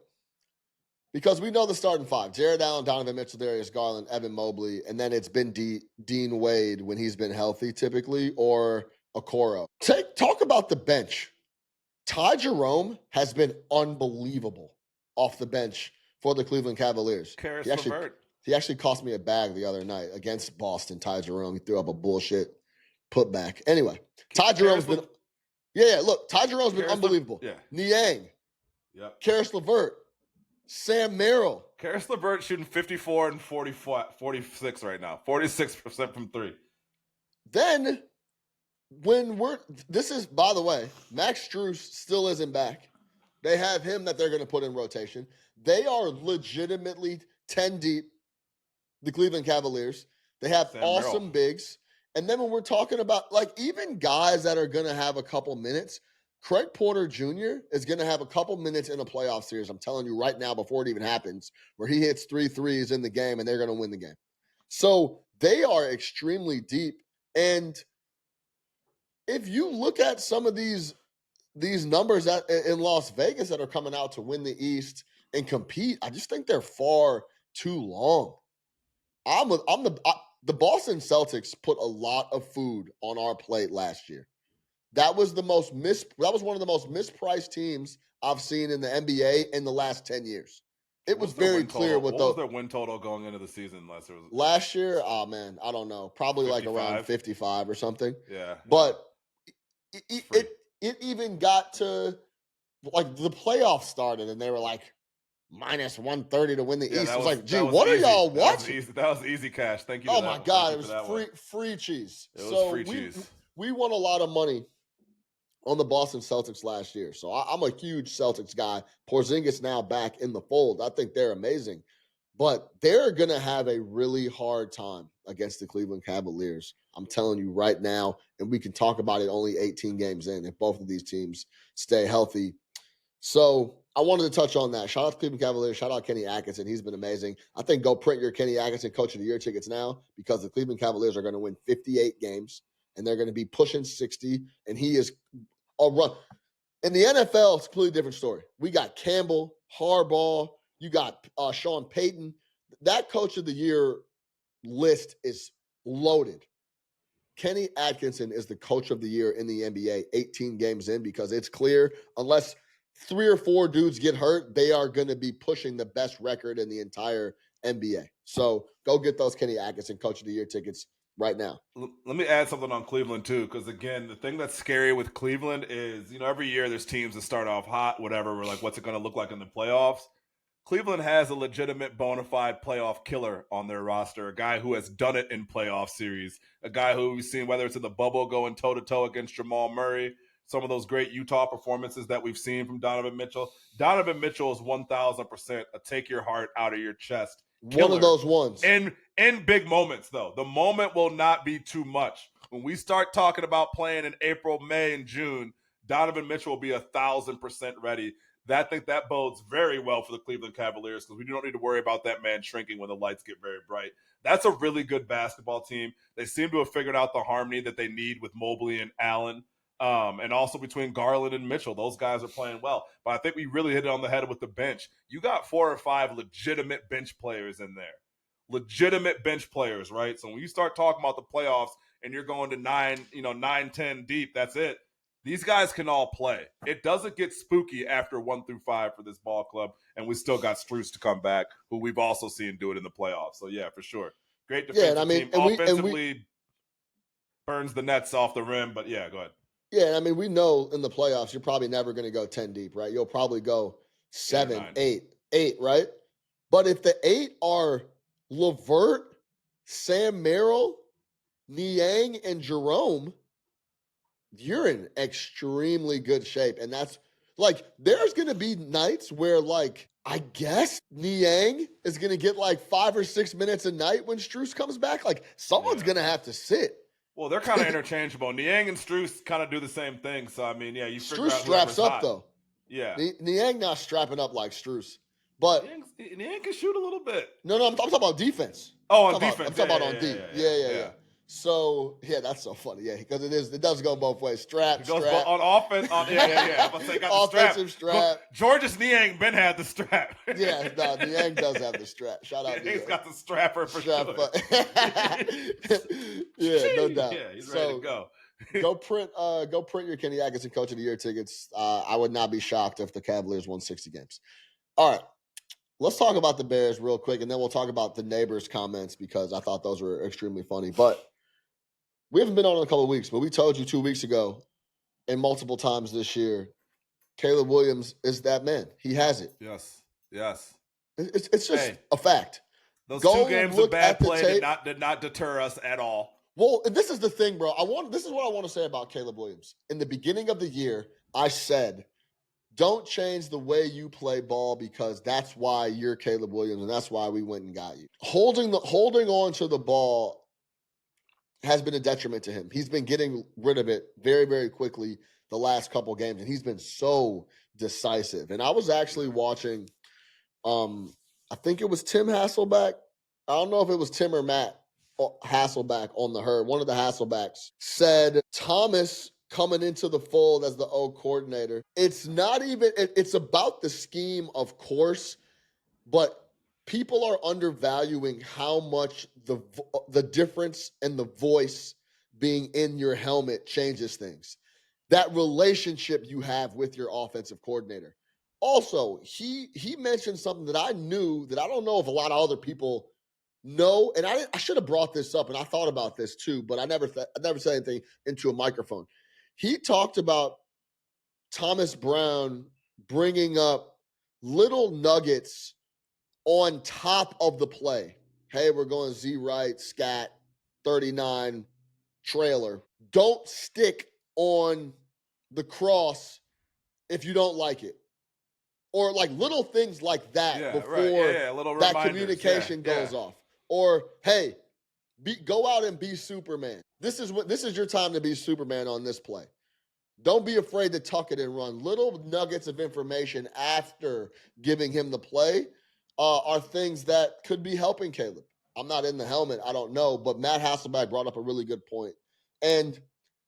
Because we know the starting 5. Jared Allen, Donovan Mitchell, Darius Garland, Evan Mobley, and then it's been Dean Wade when he's been healthy typically, or Okoro. Talk about the bench. Ty Jerome has been unbelievable off the bench for the Cleveland Cavaliers. He actually cost me a bag the other night against Boston. Ty Jerome, he threw up a bullshit putback. Anyway, Ty Jerome's been look, Ty Jerome's been unbelievable. Yeah. Niang. Yep. Karis LeVert. Sam Merrill. Karis LeVert shooting 54 and 46 right now. 46% from 3. Then this is, by the way, Max Strus still isn't back. They have him that they're going to put in rotation. They are legitimately 10 deep, the Cleveland Cavaliers. They have awesome bigs. And then when we're talking about, like, even guys that are going to have a couple minutes, Craig Porter Jr. is going to have a couple minutes in a playoff series, I'm telling you right now, before it even happens, where he hits 3 threes in the game and they're going to win the game. So they are extremely deep. And if you look at some of these numbers in Las Vegas that are coming out to win the East and compete, I just think they're far too long. The Boston Celtics put a lot of food on our plate last year. That was one of the most mispriced teams I've seen in the NBA in the last 10 years. It was very clear what was their win total going into the season last year. Oh man, I don't know. Probably 55? Like around 55 or something. Yeah. But it even got to, like, the playoffs started and they were like minus 130 to win the East. I was like, gee, what are y'all watching? That was easy cash. Thank you. Oh my God, it was free cheese. It was free cheese. We won a lot of money on the Boston Celtics last year. So I'm a huge Celtics guy. Porzingis now back in the fold. I think they're amazing. But they're going to have a really hard time against the Cleveland Cavaliers. I'm telling you right now, and we can talk about it only 18 games in if both of these teams stay healthy. So I wanted to touch on that. Shout out to Cleveland Cavaliers. Shout out Kenny Atkinson. He's been amazing. I think go print your Kenny Atkinson Coach of the Year tickets now because the Cleveland Cavaliers are going to win 58 games and they're going to be pushing 60. And he is a run. In the NFL, it's a completely different story. We got Campbell, Harbaugh. You got Sean Payton. That Coach of the Year list is loaded. Kenny Atkinson is the Coach of the Year in the NBA 18 games in because it's clear unless 3 or 4 dudes get hurt, they are going to be pushing the best record in the entire NBA. So go get those Kenny Atkinson Coach of the Year tickets right now. Let me add something on Cleveland too, because again, the thing that's scary with Cleveland is, every year there's teams that start off hot, whatever. We're like, what's it going to look like in the playoffs? Cleveland has a legitimate bona fide playoff killer on their roster, a guy who has done it in playoff series, a guy who we've seen, whether it's in the bubble going toe-to-toe against Jamal Murray, some of those great Utah performances that we've seen from Donovan Mitchell. Donovan Mitchell is 1,000% a take your heart out of your chest killer. One of those ones. In big moments, though. The moment will not be too much. When we start talking about playing in April, May, and June, Donovan Mitchell will be 1,000% ready. I think that bodes very well for the Cleveland Cavaliers because we don't need to worry about that man shrinking when the lights get very bright. That's a really good basketball team. They seem to have figured out the harmony that they need with Mobley and Allen, and also between Garland and Mitchell. Those guys are playing well. But I think we really hit it on the head with the bench. You got 4 or 5 legitimate bench players in there. Legitimate bench players, right? So when you start talking about the playoffs and you're going to 9, 10 deep, that's it. These guys can all play. It doesn't get spooky after 1 through 5 for this ball club, and we still got Strus to come back, who we've also seen do it in the playoffs. So, yeah, for sure. Great defensive team. Offensively, burns the nets off the rim, but, yeah, go ahead. Yeah, we know in the playoffs you're probably never going to go 10 deep, right? You'll probably go 7, 8, right? But if the 8 are LeVert, Sam Merrill, Niang, and Jerome, you're in extremely good shape. And that's there's going to be nights where I guess Niang is going to get 5 or 6 minutes a night when Strus comes back. Someone's going to have to sit. Well, they're kind of interchangeable. Niang and Strus kind of do the same thing. So, you figure Strus out straps up, hot. Though. Yeah. Niang not strapping up like Strus. But Niang can shoot a little bit. No, I'm talking about defense. Oh, on defense. I'm talking about on deep. Yeah. So, yeah, that's so funny. Yeah, because it does go both ways. Strap. On offense. Yeah. I'm saying, got offensive the strap. George's Niang Ben had the strap. Yeah, no, Niang does have the strap. Shout out to Niang. He's got the strapper for sure. Yeah, no doubt. Yeah, he's ready to go. Go print your Kenny Atkinson Coach of the Year tickets. I would not be shocked if the Cavaliers won 60 games. All right. Let's talk about the Bears real quick, and then we'll talk about the Nabers comments because I thought those were extremely funny. But we haven't been on in a couple of weeks, but we told you 2 weeks ago and multiple times this year, Caleb Williams is that man. He has it. Yes. It's just a fact. Those 2 games of bad play did not deter us at all. Well, this is the thing, bro. This is what I want to say about Caleb Williams. In the beginning of the year, I said, don't change the way you play ball because that's why you're Caleb Williams and that's why we went and got you. Holding on to the ball has been a detriment to him. He's been getting rid of it very, very quickly the last couple games, and he's been so decisive. And I was actually watching, I think it was Tim Hasselback. I don't know if it was Tim or Matt Hasselback on the herd. One of the Hasselbacks said Thomas coming into the fold as the O coordinator. It's not even, it's about the scheme, of course, but people are undervaluing how much the difference and the voice being in your helmet changes things. That relationship you have with your offensive coordinator. Also, he mentioned something that I knew that I don't know if a lot of other people know, and I should have brought this up, and I thought about this too, but I never said anything into a microphone. He talked about Thomas Brown bringing up little nuggets on top of the play. Hey, we're going Z right, scat, 39, trailer. Don't stick on the cross if you don't like it. Or little things like that before that communication goes off. Or, hey, go out and be Superman. This is your time to be Superman on this play. Don't be afraid to tuck it and run. Little nuggets of information after giving him the play are things that could be helping Caleb. I'm not in the helmet. I don't know. But Matt Hasselbeck brought up a really good point. And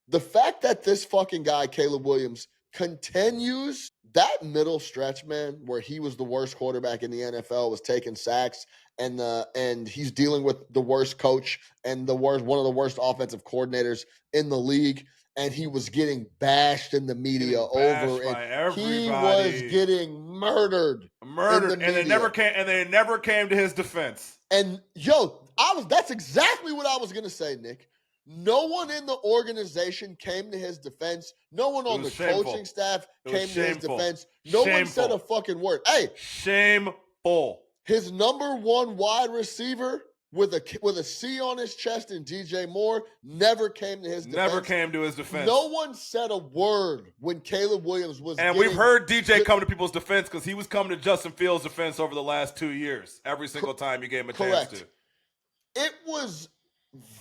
the fact that this fucking guy, Caleb Williams, continues that middle stretch, man, where he was the worst quarterback in the NFL, was taking sacks, and he's dealing with the worst coach and one of the worst offensive coordinators in the league, and he was getting bashed in the media over it. He was getting murdered, and they never came to his defense. And that's exactly what I was gonna say, Nick. No one in the organization came to his defense. No one on the coaching staff came to his defense. No one said a fucking word. Hey, shameful. His number one wide receiver with a C on his chest and DJ Moore never came to his defense. No one said a word when Caleb Williams was. And we've heard DJ come to people's defense because he was coming to Justin Fields' defense over the last 2 years. Every single time you gave him a chance to. It was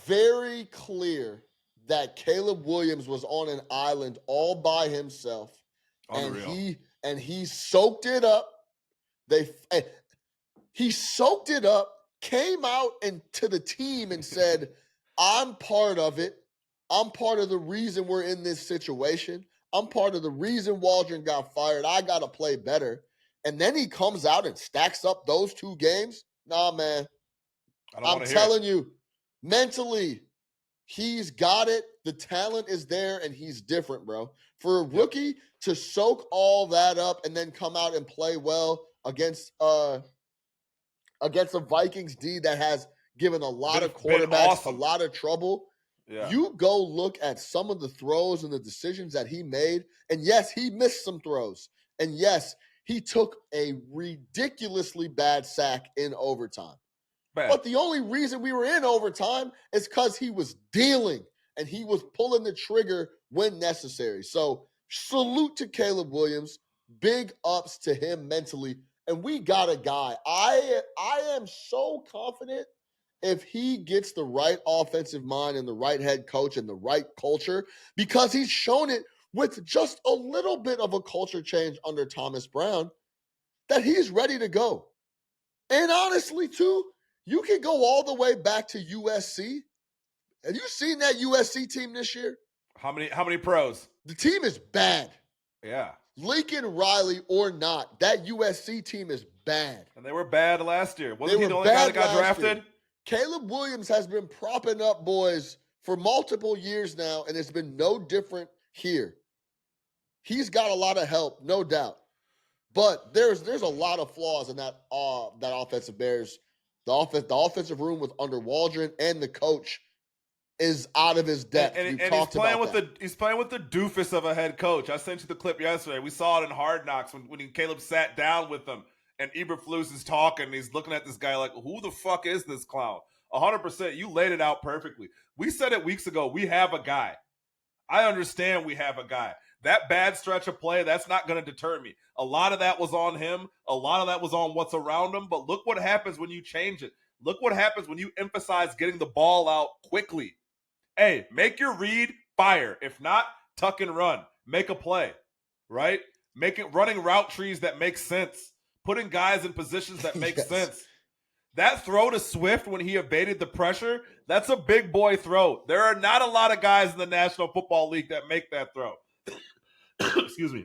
very clear that Caleb Williams was on an island all by himself. Unreal. And he soaked it up. He soaked it up, came out and to the team and said, I'm part of it. I'm part of the reason we're in this situation. I'm part of the reason Waldron got fired. I got to play better. And then he comes out and stacks up those 2 games. Nah, man. I'm telling you, mentally, he's got it. The talent is there, and he's different, bro. For a rookie to soak all that up and then come out and play well against a Vikings D that has given a lot of quarterbacks a lot of trouble. Yeah. You go look at some of the throws and the decisions that he made, and yes, he missed some throws. And yes, he took a ridiculously bad sack in overtime. But the only reason we were in overtime is because he was dealing and he was pulling the trigger when necessary. So salute to Caleb Williams. Big ups to him mentally. And we got a guy. I am so confident if he gets the right offensive mind and the right head coach and the right culture, because he's shown it with just a little bit of a culture change under Thomas Brown, that he's ready to go. And honestly, too, you can go all the way back to USC. Have you seen that USC team this year? How many pros? The team is bad. Yeah. Lincoln Riley or not, that USC team is bad. And they were bad last year. Wasn't he the only guy that got drafted? Year. Caleb Williams has been propping up boys for multiple years now, and it's been no different here. He's got a lot of help, no doubt. But there's a lot of flaws in that offensive Bears. The offensive room with under Waldron and the coach is out of his depth. And he's playing with the doofus of a head coach. I sent you the clip yesterday. We saw it in Hard Knocks when Caleb sat down with him and Eberflus is talking and he's looking at this guy like, who the fuck is this clown? 100%. You laid it out perfectly. We said it weeks ago. We have a guy. I understand we have a guy. That bad stretch of play, that's not going to deter me. A lot of that was on him. A lot of that was on what's around him. But look what happens when you change it. Look what happens when you emphasize getting the ball out quickly. Hey, make your read, fire. If not, tuck and run. Make a play, right? Running route trees that make sense. Putting guys in positions that make sense. That throw to Swift when he evaded the pressure, that's a big boy throw. There are not a lot of guys in the National Football League that make that throw. Excuse me.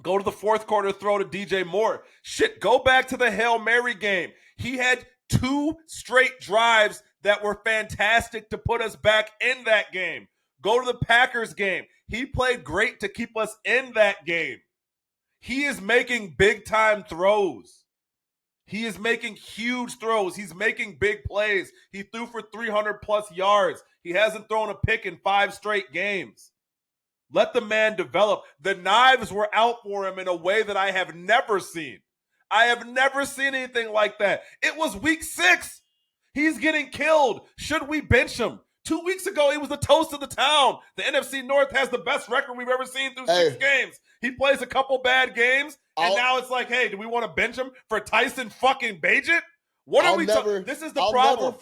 Go to the fourth quarter throw to DJ Moore. Shit, go back to the Hail Mary game. He had 2 straight drives that were fantastic to put us back in that game. Go to the Packers game. He played great to keep us in that game. He is making big-time throws. He is making huge throws. He's making big plays. He threw for 300-plus yards. He hasn't thrown a pick in 5 straight games. Let the man develop. The knives were out for him in a way that I have never seen. I have never seen anything like that. It was week 6. He's getting killed. Should we bench him? 2 weeks ago, he was the toast of the town. The NFC North has the best record we've ever seen through 6 games. He plays a couple bad games, and now it's like, hey, do we want to bench him for Tyson fucking Bagent? What are we talking? This is the problem.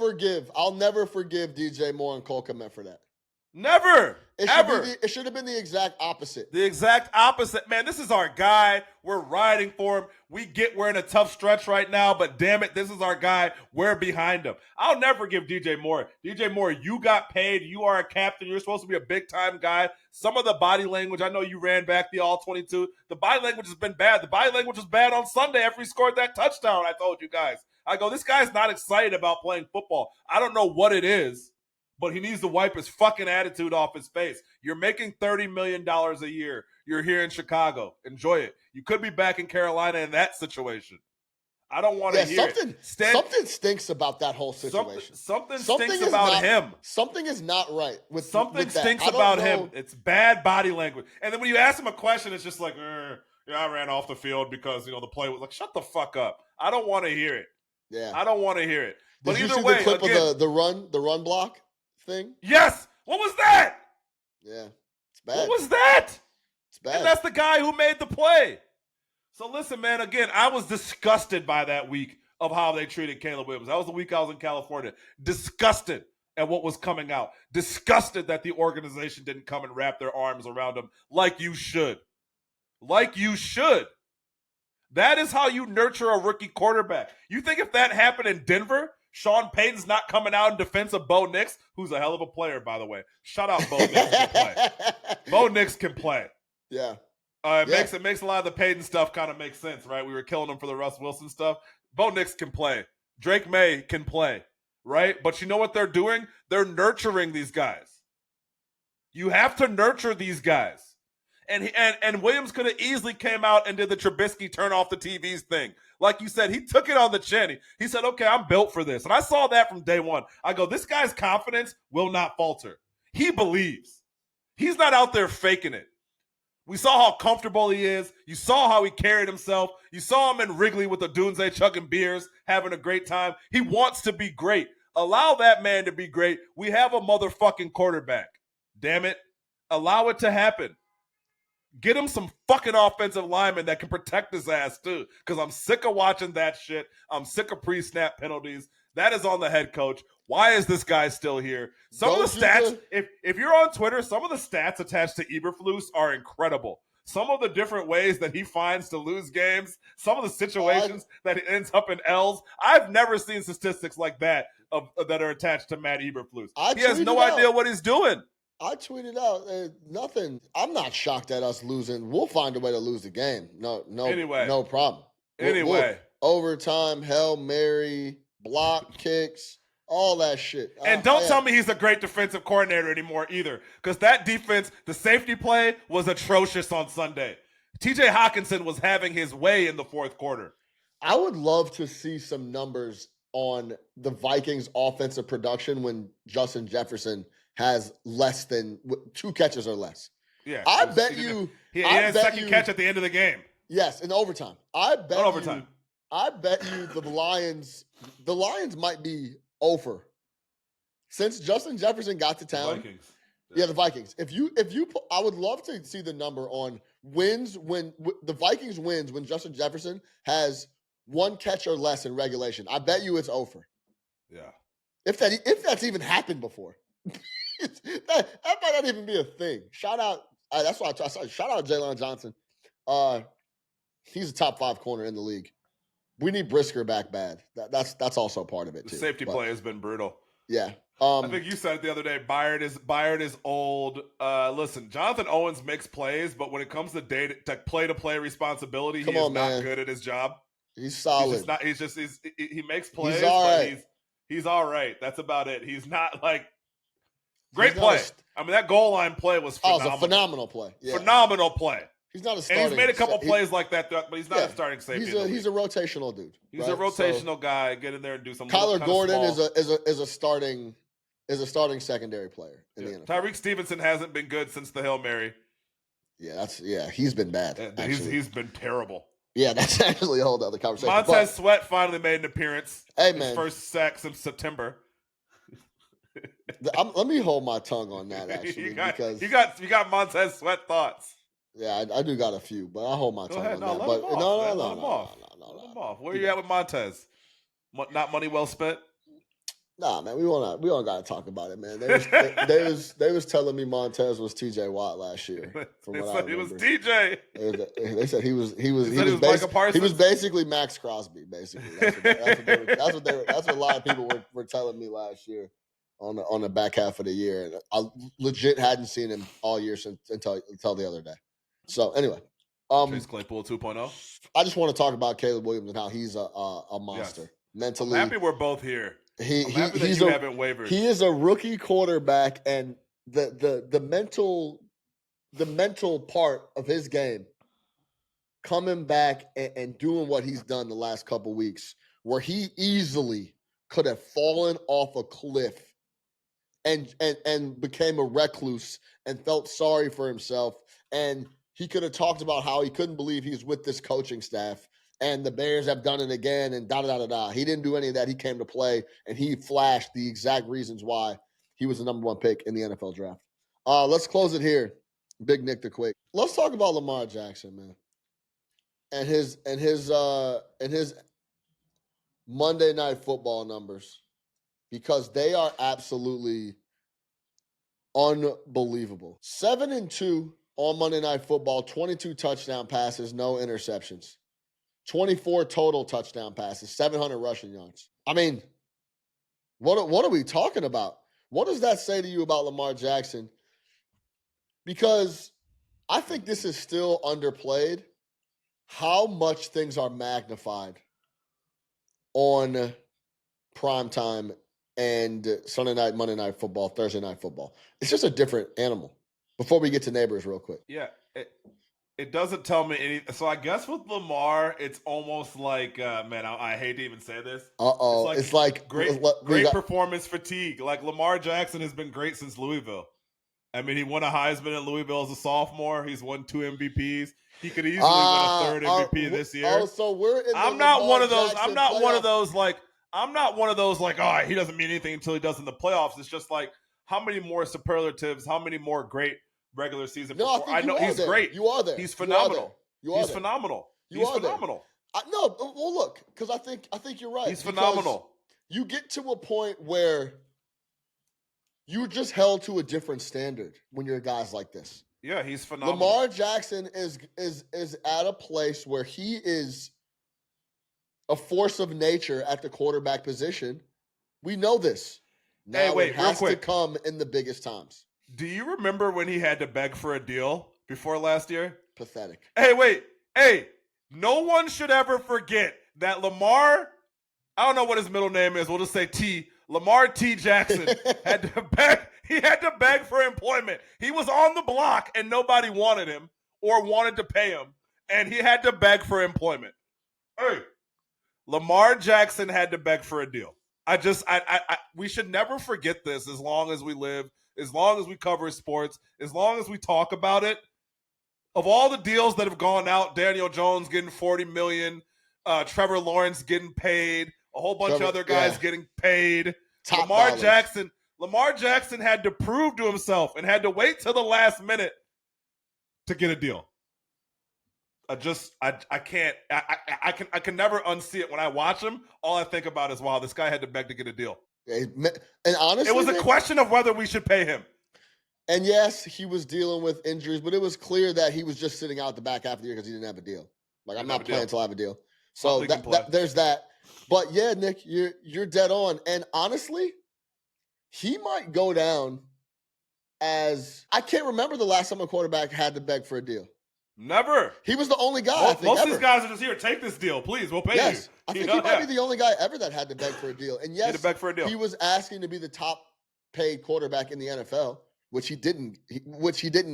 I'll never forgive DJ Moore and Cole Kmet for that. Never. It should have been the exact opposite. The exact opposite. Man, this is our guy. We're riding for him. We're in a tough stretch right now, but damn it, this is our guy. We're behind him. I'll never give DJ Moore. DJ Moore, you got paid. You are a captain. You're supposed to be a big-time guy. Some of the body language, I know you ran back the all-22. The body language has been bad. The body language was bad on Sunday after he scored that touchdown, I told you guys. I go, this guy's not excited about playing football. I don't know what it is, but he needs to wipe his fucking attitude off his face. You're making $30 million a year. You're here in Chicago. Enjoy it. You could be back in Carolina in that situation. I don't want to hear it. Something stinks about that whole situation. Something stinks about him. Something is not right. Something stinks about him. It's bad body language. And then when you ask him a question, it's just like, I ran off the field because, the play was like, shut the fuck up. I don't want to hear it. Yeah. I don't want to hear it. But Did either you see way, the clip again, of the run block thing? Yes. What was that? Yeah. It's bad. What was that? It's bad. And that's the guy who made the play. So listen, man, again, I was disgusted by that week of how they treated Caleb Williams. That was the week I was in California. Disgusted at what was coming out. Disgusted that the organization didn't come and wrap their arms around him like you should. Like you should. That is how you nurture a rookie quarterback. You think if that happened in Denver, Sean Payton's not coming out in defense of Bo Nix, who's a hell of a player, by the way. Shout out Bo Nix can play. Bo Nix can play. Yeah. It makes a lot of the Payton stuff kind of make sense, right? We were killing him for the Russ Wilson stuff. Bo Nix can play. Drake May can play, right? But you know what they're doing? They're nurturing these guys. You have to nurture these guys. And Williams could have easily came out and did the Trubisky turn off the TVs thing. Like you said, he took it on the chin. He said, okay, I'm built for this. And I saw that from day one. I go, this guy's confidence will not falter. He believes. He's not out there faking it. We saw how comfortable he is. You saw how he carried himself. You saw him in Wrigley with the Dunze chugging beers, having a great time. He wants to be great. Allow that man to be great. We have a motherfucking quarterback. Damn it. Allow it to happen. Get him some fucking offensive linemen that can protect his ass too. Because I'm sick of watching that shit. I'm sick of pre-snap penalties. That is on the head coach. Why is this guy still here? Some of the stats, if you're on Twitter, some of the stats attached to Eberflus are incredible. Some of the different ways that he finds to lose games, some of the situations that he ends up in L's. I've never seen statistics like that that are attached to Matt Eberflus. He has no idea what he's doing. I tweeted out nothing. I'm not shocked at us losing. We'll find a way to lose the game. No problem. Anyway, overtime, Hail Mary, block kicks, all that shit. And don't tell me he's a great defensive coordinator anymore either, because that defense, the safety play was atrocious on Sunday. TJ Hawkinson was having his way in the fourth quarter. I would love to see some numbers on the Vikings offensive production when Justin Jefferson has less than 2 catches or less. Yeah. I bet you he had a second catch at the end of the game. Yes, in overtime. I bet you the Lions might be over. Since Justin Jefferson got to town. Vikings. Yeah, the Vikings. If you I would love to see the number on wins when the Vikings wins when Justin Jefferson has 1 catch or less in regulation. I bet you it's over. Yeah. If that's even happened before. that might not even be a thing. Shout out. That's why I said shout out Jalen Johnson. He's a top 5 corner in the league. We need Brisker back bad. That's also part of it too. The safety play has been brutal. Yeah. I think you said it the other day. Byard is old. Listen, Jonathan Owens makes plays, but when it comes to play-to-play responsibility, he is not good at his job. He's solid. He makes plays, he's all right. but he's all right. That's about it. He's not like great play. That goal line play was phenomenal. It was a phenomenal play. Yeah. Phenomenal play. He's not a starting. And he's made a couple plays like that, but he's not a starting safety. He's a rotational dude. He's a rotational guy. Get in there and do something. Kyler Gordon is a starting secondary player in the NFL. Tyreek Stevenson hasn't been good since the Hail Mary. Yeah, he's been bad. He's been terrible. Yeah, that's actually a whole other conversation. Montez Sweat finally made an appearance. Hey, man. His first sack since September. Let me hold my tongue on that, actually. because you got Montez Sweat thoughts. Yeah, I do got a few, but I'll hold my tongue on that. Let him off. Where are you at with Montez? Not money well spent? Nah, man, we don't gotta talk about it, man. They was telling me Montez was T.J. Watt last year, from They what I said he was remember. TJ. They said he was Micah Parsons? he was basically Max Crosby, basically. That's what a lot of people were telling me last year on the back half of the year, and I legit hadn't seen him all year until the other day. So anyway, Chase Claypool 2.0. I just want to talk about Caleb Williams and how he's a monster Yes. mentally. I'm happy we're both here. I'm happy that you haven't wavered. He is a rookie quarterback, and the mental part of his game coming back and doing what he's done the last couple weeks, where he easily could have fallen off a cliff and became a recluse and felt sorry for himself. And he could have talked about how he couldn't believe he's with this coaching staff. And the Bears have done it again, and da-da-da-da-da. He didn't do any of that. He came to play, and he flashed the exact reasons why he was the number one pick in the NFL draft. Let's close it here. Big Nick the Quick. Let's talk about Lamar Jackson, man, and his Monday Night Football numbers, because they are absolutely unbelievable. 7-2 on Monday Night Football, 22 touchdown passes, no interceptions. 24 total touchdown passes, 700 rushing yards. I mean, what are we talking about? What does that say to you about Lamar Jackson? Because I think this is still underplayed, how much things are magnified on primetime and Sunday night, Monday Night Football, Thursday Night Football. It's just a different animal. Before we get to Nabers real quick. Yeah. It doesn't tell me anything. So I guess with Lamar, it's almost like, man, I hate to even say this. It's like great performance fatigue. Like Lamar Jackson has been great since Louisville. I mean, he won a Heisman in Louisville as a sophomore. He's won 2 MVPs. He could easily win a third MVP this year. So we're in I'm not one of those. I'm not one of those like, oh, he doesn't mean anything until he does in the playoffs. It's just like, how many more superlatives, how many more great regular season. I know he's great. You are there. He's phenomenal. He's phenomenal. He's phenomenal. Well, look, because I think you're right. He's phenomenal. You get to a point where you're just held to a different standard when you're guys like this. Yeah, he's phenomenal. Lamar Jackson is at a place where he is a force of nature at the quarterback position. We know this. Now it has to come in the biggest times. Do you remember when he had to beg for a deal before last year? Pathetic. Hey, no one should ever forget that Lamar, I don't know what his middle name is, we'll just say T, Lamar T. Jackson had to beg for employment. He was on the block and nobody wanted him or wanted to pay him, and he had to beg for employment. Hey, Lamar Jackson had to beg for a deal. We should never forget this as long as we live, as long as we cover sports, as long as we talk about it. Of all the deals that have gone out, Daniel Jones getting $40 million, Trevor Lawrence getting paid, a whole bunch of other guys getting paid. Lamar Jackson had to prove to himself and had to wait till the last minute to get a deal. I can never unsee it. When I watch him, all I think about is, wow, this guy had to beg to get a deal. And honestly, it was a question of whether we should pay him. And yes, he was dealing with injuries, but it was clear that he was just sitting out the back half of the year because he didn't have a deal. Like, I'm not playing until I have a deal. So there's that. But yeah, Nick, you're dead on. And honestly, he might go down as, I can't remember the last time a quarterback had to beg for a deal. Never. He was the only guy. Most of these guys are just here. Take this deal, please. We'll pay you. I think he might be the only guy ever that had to beg for a deal. And yes, he was asking to be the top paid quarterback in the NFL, which he didn't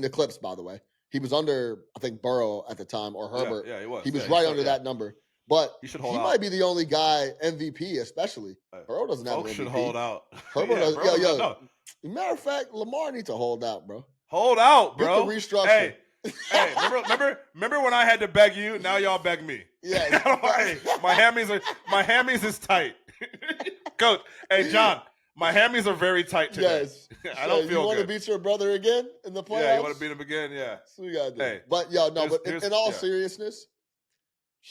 eclipse, by the way. He was under, I think, Burrow at the time, or Herbert. Yeah, he was. He was right under that number. But he might be the only guy, MVP especially. Burrow doesn't have an MVP. Should hold out. Herbert does. No. Matter of fact, Lamar needs to hold out, bro. Hold out, bro. Get the restructure. Hey, remember when I had to beg you? Now y'all beg me. Yeah. Hey, my hammies is tight. Coach, hey John, my hammies are very tight today. Yes. I don't feel good. You want to beat your brother again in the playoffs? Yeah, you want to beat him again? Yeah. So we gotta do. Hey, but in all seriousness,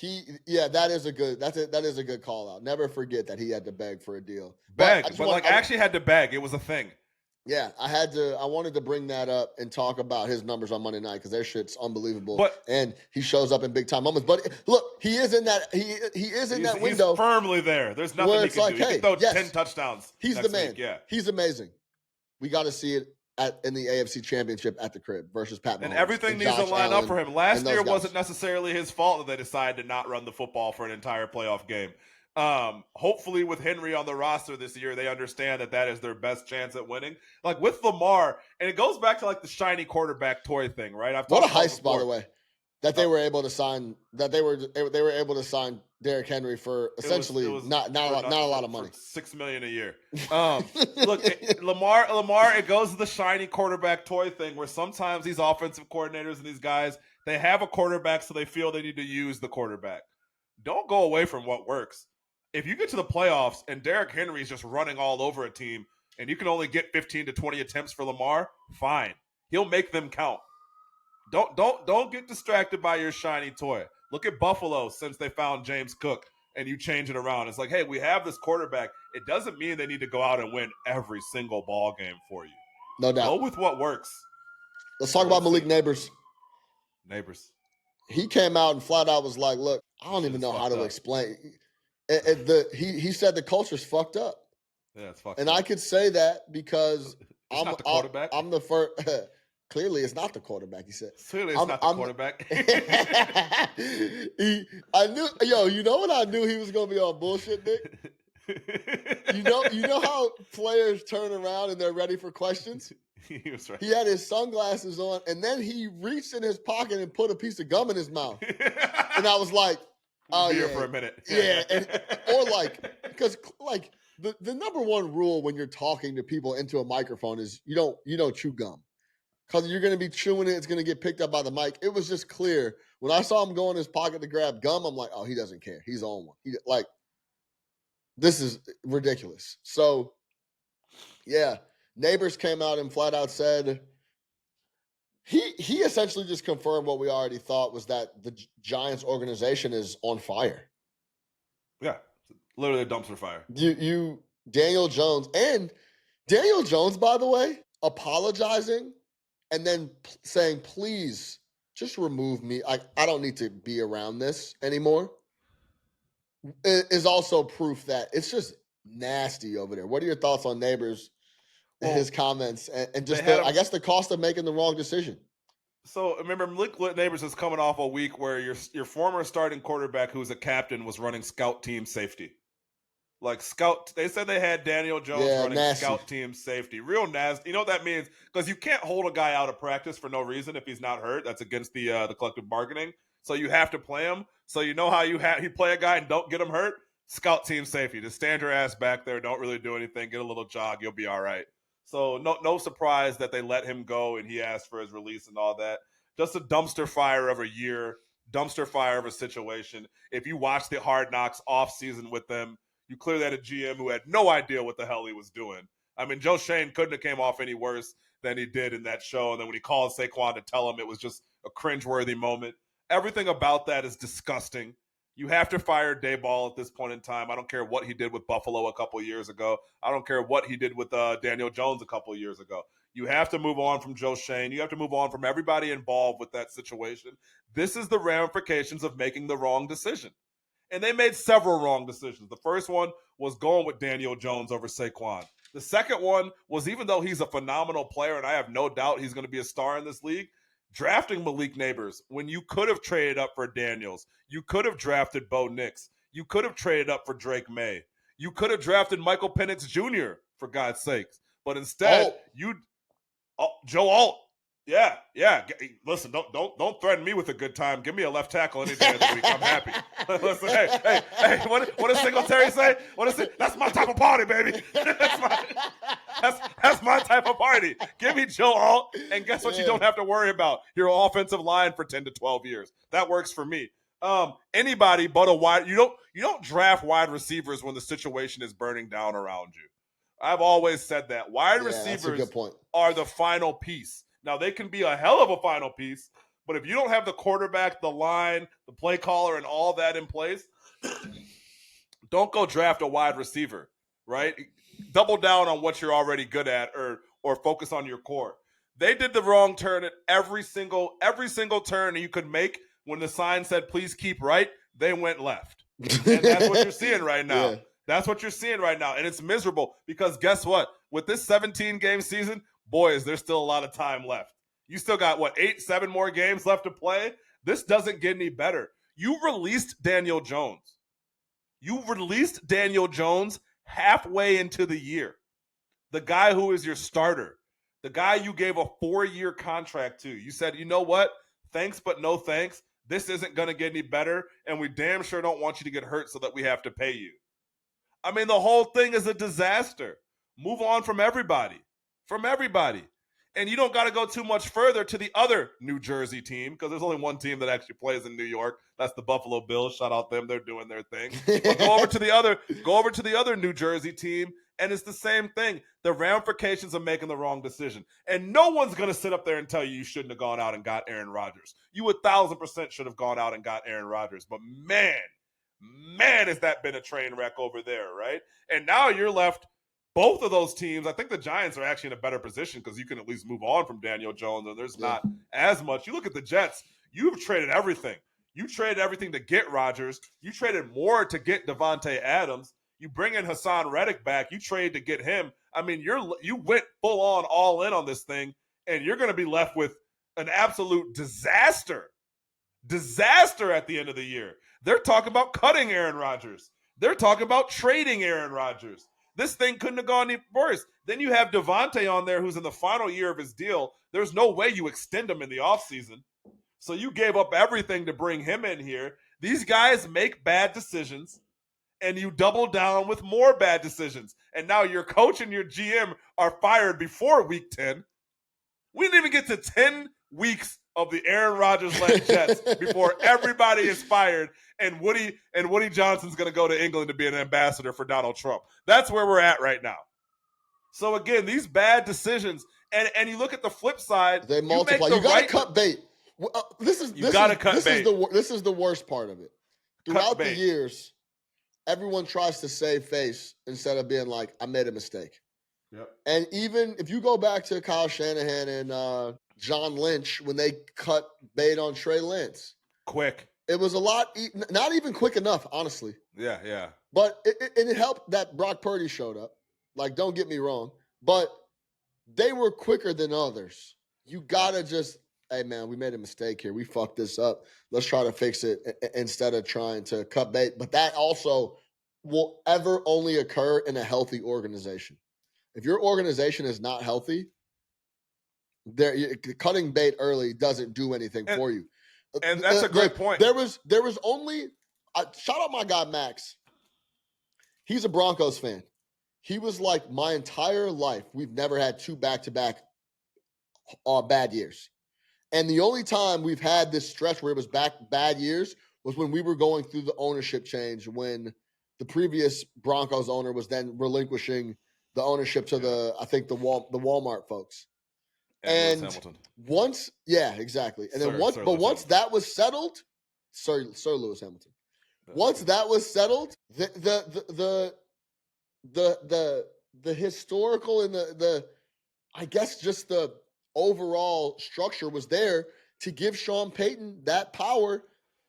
That is a good call out. Never forget that he had to beg for a deal. Beg, but actually had to beg. It was a thing. Yeah, I wanted to bring that up and talk about his numbers on Monday night because their shit's unbelievable. And he shows up in big time moments. But look, he is in that window. He's firmly there. There's nothing he can do. He can throw 10 touchdowns. He's the man. Week, yeah. He's amazing. We got to see it in the AFC Championship at the crib versus Pat Mahomes. And everything needs to line up for him. Last year wasn't necessarily his fault that they decided to not run the football for an entire playoff game. Hopefully with Henry on the roster this year, they understand that is their best chance at winning. Like with Lamar, and it goes back to like the shiny quarterback toy thing, right? What a heist, by the way, that they were able to sign. That they were able to sign Derrick Henry for essentially not a lot of money, $6 million a year. Look, Lamar, it goes to the shiny quarterback toy thing where sometimes these offensive coordinators and these guys, they have a quarterback, so they feel they need to use the quarterback. Don't go away from what works. If you get to the playoffs and Derrick Henry is just running all over a team and you can only get 15 to 20 attempts for Lamar, fine. He'll make them count. Don't get distracted by your shiny toy. Look at Buffalo since they found James Cook and you change it around. It's like, hey, we have this quarterback. It doesn't mean they need to go out and win every single ball game for you. No doubt. Go with what works. Let's talk about Malik Nabers. Nabers. He came out and flat out was like, look, I don't even know how to explain. He said the culture's fucked up. Yeah, it's fucked up. And I could say that because I'm not the quarterback. I'm the first. Clearly, it's not the quarterback. He said. Clearly, it's not the quarterback. I knew. Yo, you know what I knew he was gonna be on bullshit, Nick. You know how players turn around and they're ready for questions. He was right. He had his sunglasses on, and then he reached in his pocket and put a piece of gum in his mouth. And I was like, "Oh yeah, for a minute." Yeah, or like because like the number one rule when you're talking to people into a microphone is you don't chew gum. Because you're going to be chewing it, it's going to get picked up by the mic. It was just clear. When I saw him go in his pocket to grab gum, I'm like, oh, he doesn't care. He's on one. This is ridiculous. So, yeah, Nabers came out and flat out said he essentially just confirmed what we already thought was that the Giants organization is on fire. Yeah, literally a dumpster fire. Daniel Jones, by the way, apologizing and then saying, please just remove me. I don't need to be around this anymore. Is also proof that it's just nasty over there. What are your thoughts on Nabers and his comments and just I guess the cost of making the wrong decision? So remember, Malik Nabers is coming off a week where your former starting quarterback, who's a captain, was running scout team safety. Like scout, they said they had Daniel Jones running nasty. Scout team safety. Real nasty. You know what that means? Because you can't hold a guy out of practice for no reason if he's not hurt. That's against the collective bargaining. So you have to play him. So you know how you play a guy and don't get him hurt? Scout team safety. Just stand your ass back there. Don't really do anything. Get a little jog. You'll be all right. So no surprise that they let him go and he asked for his release and all that. Just a dumpster fire of a year. Dumpster fire of a situation. If you watch the Hard Knocks off season with them, you clearly had a GM who had no idea what the hell he was doing. I mean, Joe Shane couldn't have came off any worse than he did in that show. And then when he called Saquon to tell him, it was just a cringeworthy moment. Everything about that is disgusting. You have to fire Daboll at this point in time. I don't care what he did with Buffalo a couple of years ago. I don't care what he did with Daniel Jones a couple of years ago. You have to move on from Joe Shane. You have to move on from everybody involved with that situation. This is the ramifications of making the wrong decision. And they made several wrong decisions. The first one was going with Daniel Jones over Saquon. The second one was, even though he's a phenomenal player, and I have no doubt he's going to be a star in this league, drafting Malik Nabers when you could have traded up for Daniels. You could have drafted Bo Nix. You could have traded up for Drake May. You could have drafted Michael Penix Jr., for God's sakes. But instead, Joe Alt. Yeah. Listen, don't threaten me with a good time. Give me a left tackle any day of the week. I'm happy. Listen, hey, what does Singletary say? That's my type of party, baby. That's my type of party. Give me Joe Alt, and guess what? You don't have to worry about your offensive line for 10 to 12 years. That works for me. Anybody but a wide. You don't draft wide receivers when the situation is burning down around you. I've always said that wide receivers are the final piece. Now, they can be a hell of a final piece, But if you don't have the quarterback, the line, the play caller, and all that in place, don't go draft a wide receiver, right? Double down on what you're already good at, or focus on your core. They did the wrong turn at every single turn you could make. When the sign said "Please keep right," they went left, and that's what you're seeing right now. Yeah. That's what you're seeing right now, and it's miserable because guess what? With this 17-game season, boys, there's still a lot of time left. You still got, 7 more games left to play? This doesn't get any better. You released Daniel Jones. Halfway into the year. The guy who is your starter. The guy you gave a 4-year contract to. You said, you know what? Thanks, but no thanks. This isn't going to get any better, and we damn sure don't want you to get hurt so that we have to pay you. I mean, the whole thing is a disaster. Move on from everybody. And you don't got to go too much further to the other New Jersey team, because there's only one team that actually plays in New York. That's the Buffalo Bills. Shout out them. They're doing their thing. But go over to the other New Jersey team, and it's the same thing. The ramifications of making the wrong decision. And no one's going to sit up there and tell you shouldn't have gone out and got Aaron Rodgers. You 1,000% should have gone out and got Aaron Rodgers. But man, has that been a train wreck over there, right? And now you're left. Both of those teams, I think the Giants are actually in a better position because you can at least move on from Daniel Jones, and there's not as much. You look at the Jets, you've traded everything. You traded everything to get Rodgers. You traded more to get Devontae Adams. You bring in Hassan Reddick back. You trade to get him. I mean, you went full on all in on this thing, and you're going to be left with an absolute disaster at the end of the year. They're talking about cutting Aaron Rodgers. They're talking about trading Aaron Rodgers. This thing couldn't have gone any worse. Then you have Devontae on there who's in the final year of his deal. There's no way you extend him in the offseason. So you gave up everything to bring him in here. These guys make bad decisions, and you double down with more bad decisions. And now your coach and your GM are fired before week 10. We didn't even get to 10 weeks of the Aaron Rodgers-led Jets before everybody is fired, and Woody Johnson's going to go to England to be an ambassador for Donald Trump. That's where we're at right now. So again, these bad decisions, and you look at the flip side, they multiply. You got to cut bait. This is the worst part of it. Throughout the years, everyone tries to save face instead of being like, I made a mistake. Yep. And even if you go back to Kyle Shanahan and John Lynch when they cut bait on Trey Lance. Quick. It was a lot, not even quick enough, honestly. Yeah. But it helped that Brock Purdy showed up. Like, don't get me wrong. But they were quicker than others. You got to just, hey, man, we made a mistake here. We fucked this up. Let's try to fix it instead of trying to cut bait. But that also will ever only occur in a healthy organization. If your organization is not healthy, cutting bait early doesn't do anything for you. And that's a great point. There was only shout out my guy Max. He's a Broncos fan. He was like, my entire life, we've never had 2 back-to-back bad years. And the only time we've had this stretch where it was bad years was when we were going through the ownership change, when the previous Broncos owner was then relinquishing the ownership to the Walmart folks. And once, exactly. And then once that was settled, Sir Lewis Hamilton. Once that was settled, the historical and the I guess just the overall structure was there to give Sean Payton that power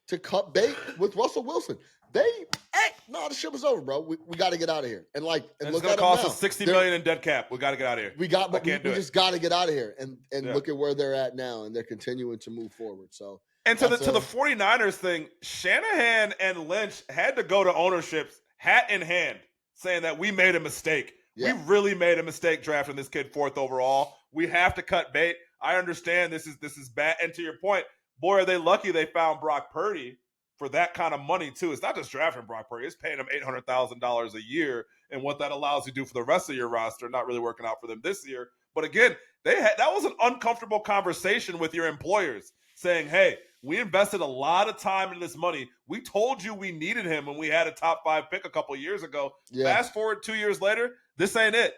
to cut bait with Russell Wilson. The shit was over, bro. We got to get out of here. And look it's at going to cost us $60 million in dead cap. We got to get out of here. We just got to get out of here. And look at where they're at now, and they're continuing to move forward. So, and to the 49ers thing, Shanahan and Lynch had to go to ownership hat in hand, saying that we made a mistake. Yeah. We really made a mistake drafting this kid 4th overall. We have to cut bait. I understand this is bad. And to your point, boy, are they lucky they found Brock Purdy for that kind of money too. It's not just drafting Brock Purdy; it's paying him $800,000 a year, and what that allows you to do for the rest of your roster. Not really working out for them this year, but again, that was an uncomfortable conversation with your employers, saying, "Hey, we invested a lot of time in this money. We told you we needed him when we had a top 5 pick a couple years ago. Yeah. Fast forward 2 years later, this ain't it.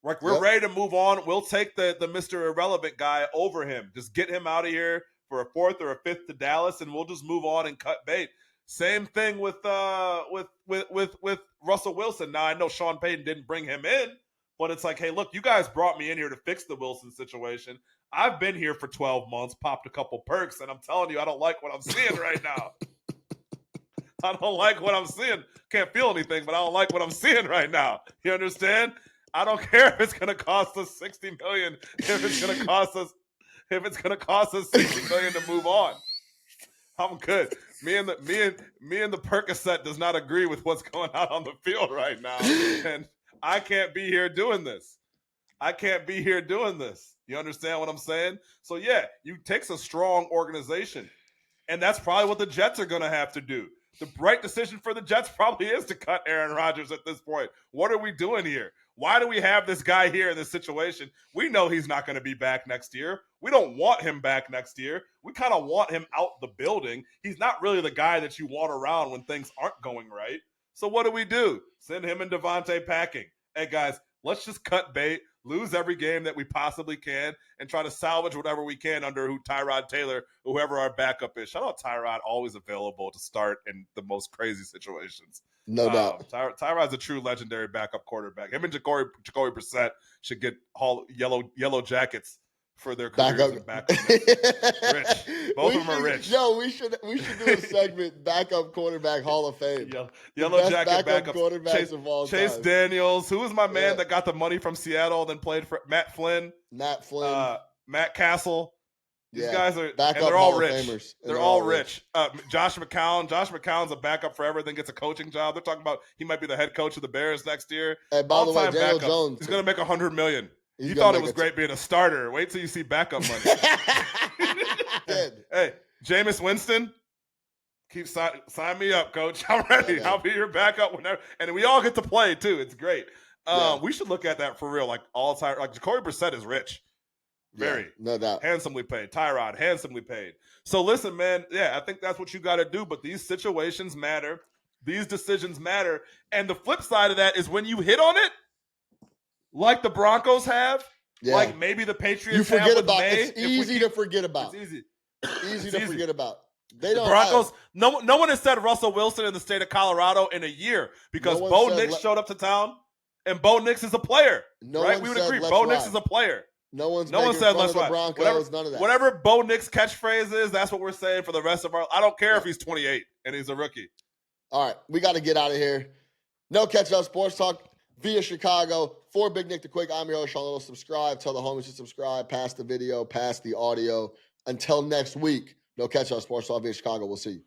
Like we're ready to move on. We'll take the Mr. Irrelevant guy over him. Just get him out of here. for a 4th or a 5th to Dallas, and we'll just move on and cut bait. Same thing with Russell Wilson. Now I know Sean Payton didn't bring him in, but it's like, hey, look, you guys brought me in here to fix the Wilson situation. I've been here for 12 months, popped a couple perks, and I'm telling you, I don't like what I'm seeing right now. I don't like what I'm seeing. Can't feel anything, but I don't like what I'm seeing right now. You understand? I don't care if it's going to cost us $60 million, if it's going to cost us $60 million to move on. I'm good. Me and the Percocet does not agree with what's going on the field right now, and I can't be here doing this. You understand what I'm saying? So yeah, you takes a strong organization, and that's probably what the Jets are going to have to do. The right decision for the Jets probably is to cut Aaron Rodgers at this point. What are we doing here? Why do we have this guy here in this situation? We know he's not going to be back next year. We don't want him back next year. We kind of want him out the building. He's not really the guy that you want around when things aren't going right. So what do? Send him and Devontae packing. Hey, guys, let's just cut bait, lose every game that we possibly can, and try to salvage whatever we can under Tyrod Taylor, whoever our backup is. Shout out Tyrod, always available to start in the most crazy situations. No doubt. Tyrod's a true legendary backup quarterback. Him and Jacoby Brissett should get yellow jackets for their careers and backup. Rich. Both of them are rich. Yo, we should do a segment, Backup Quarterback Hall of Fame. Yellow jacket backup quarterbacks of all Chase time. Daniels. Who was my man that got the money from Seattle, then played for Matt Flynn, Matt Castle. These guys are backup, and they're all rich. They're all rich. Josh McCown. Josh McCown's a backup forever, then gets a coaching job. They're talking about he might be the head coach of the Bears next year. And by the way, Daniel Jones. He's going to make $100 million. You thought it was great being a starter. Wait till you see backup money. Hey, Jameis Winston, sign me up, coach. I'm ready. I'll be your backup whenever. And we all get to play, too. It's great. We should look at that for real. Like all time. Like Jacoby Brissett is rich. Very. No doubt. Handsomely paid. Tyrod, handsomely paid. So listen, man. Yeah, I think that's what you got to do. But these situations matter. These decisions matter. And the flip side of that is when you hit on it, like the Broncos have, like maybe the Patriots you forget have about May. It's easy to forget about. It's easy. Easy to forget about. They don't. The Broncos. No one has said Russell Wilson in the state of Colorado in a year because Bo Nix showed up to town, and Bo Nix is a player. Right? We would agree. Bo Nix is a player. No one said let's ride. Broncos. None of that. Whatever Bo Nix catchphrase is, that's what we're saying for the rest of our. I don't care if he's 28 and he's a rookie. All right, we got to get out of here. No Catch Up Sports Talk via Chicago. For Big Nick the Quick, I'm your host, Sean Little. Subscribe. Tell the homies to subscribe. Pass the video. Pass the audio. Until next week, no Catch Up Sports Talk via Chicago. We'll see you.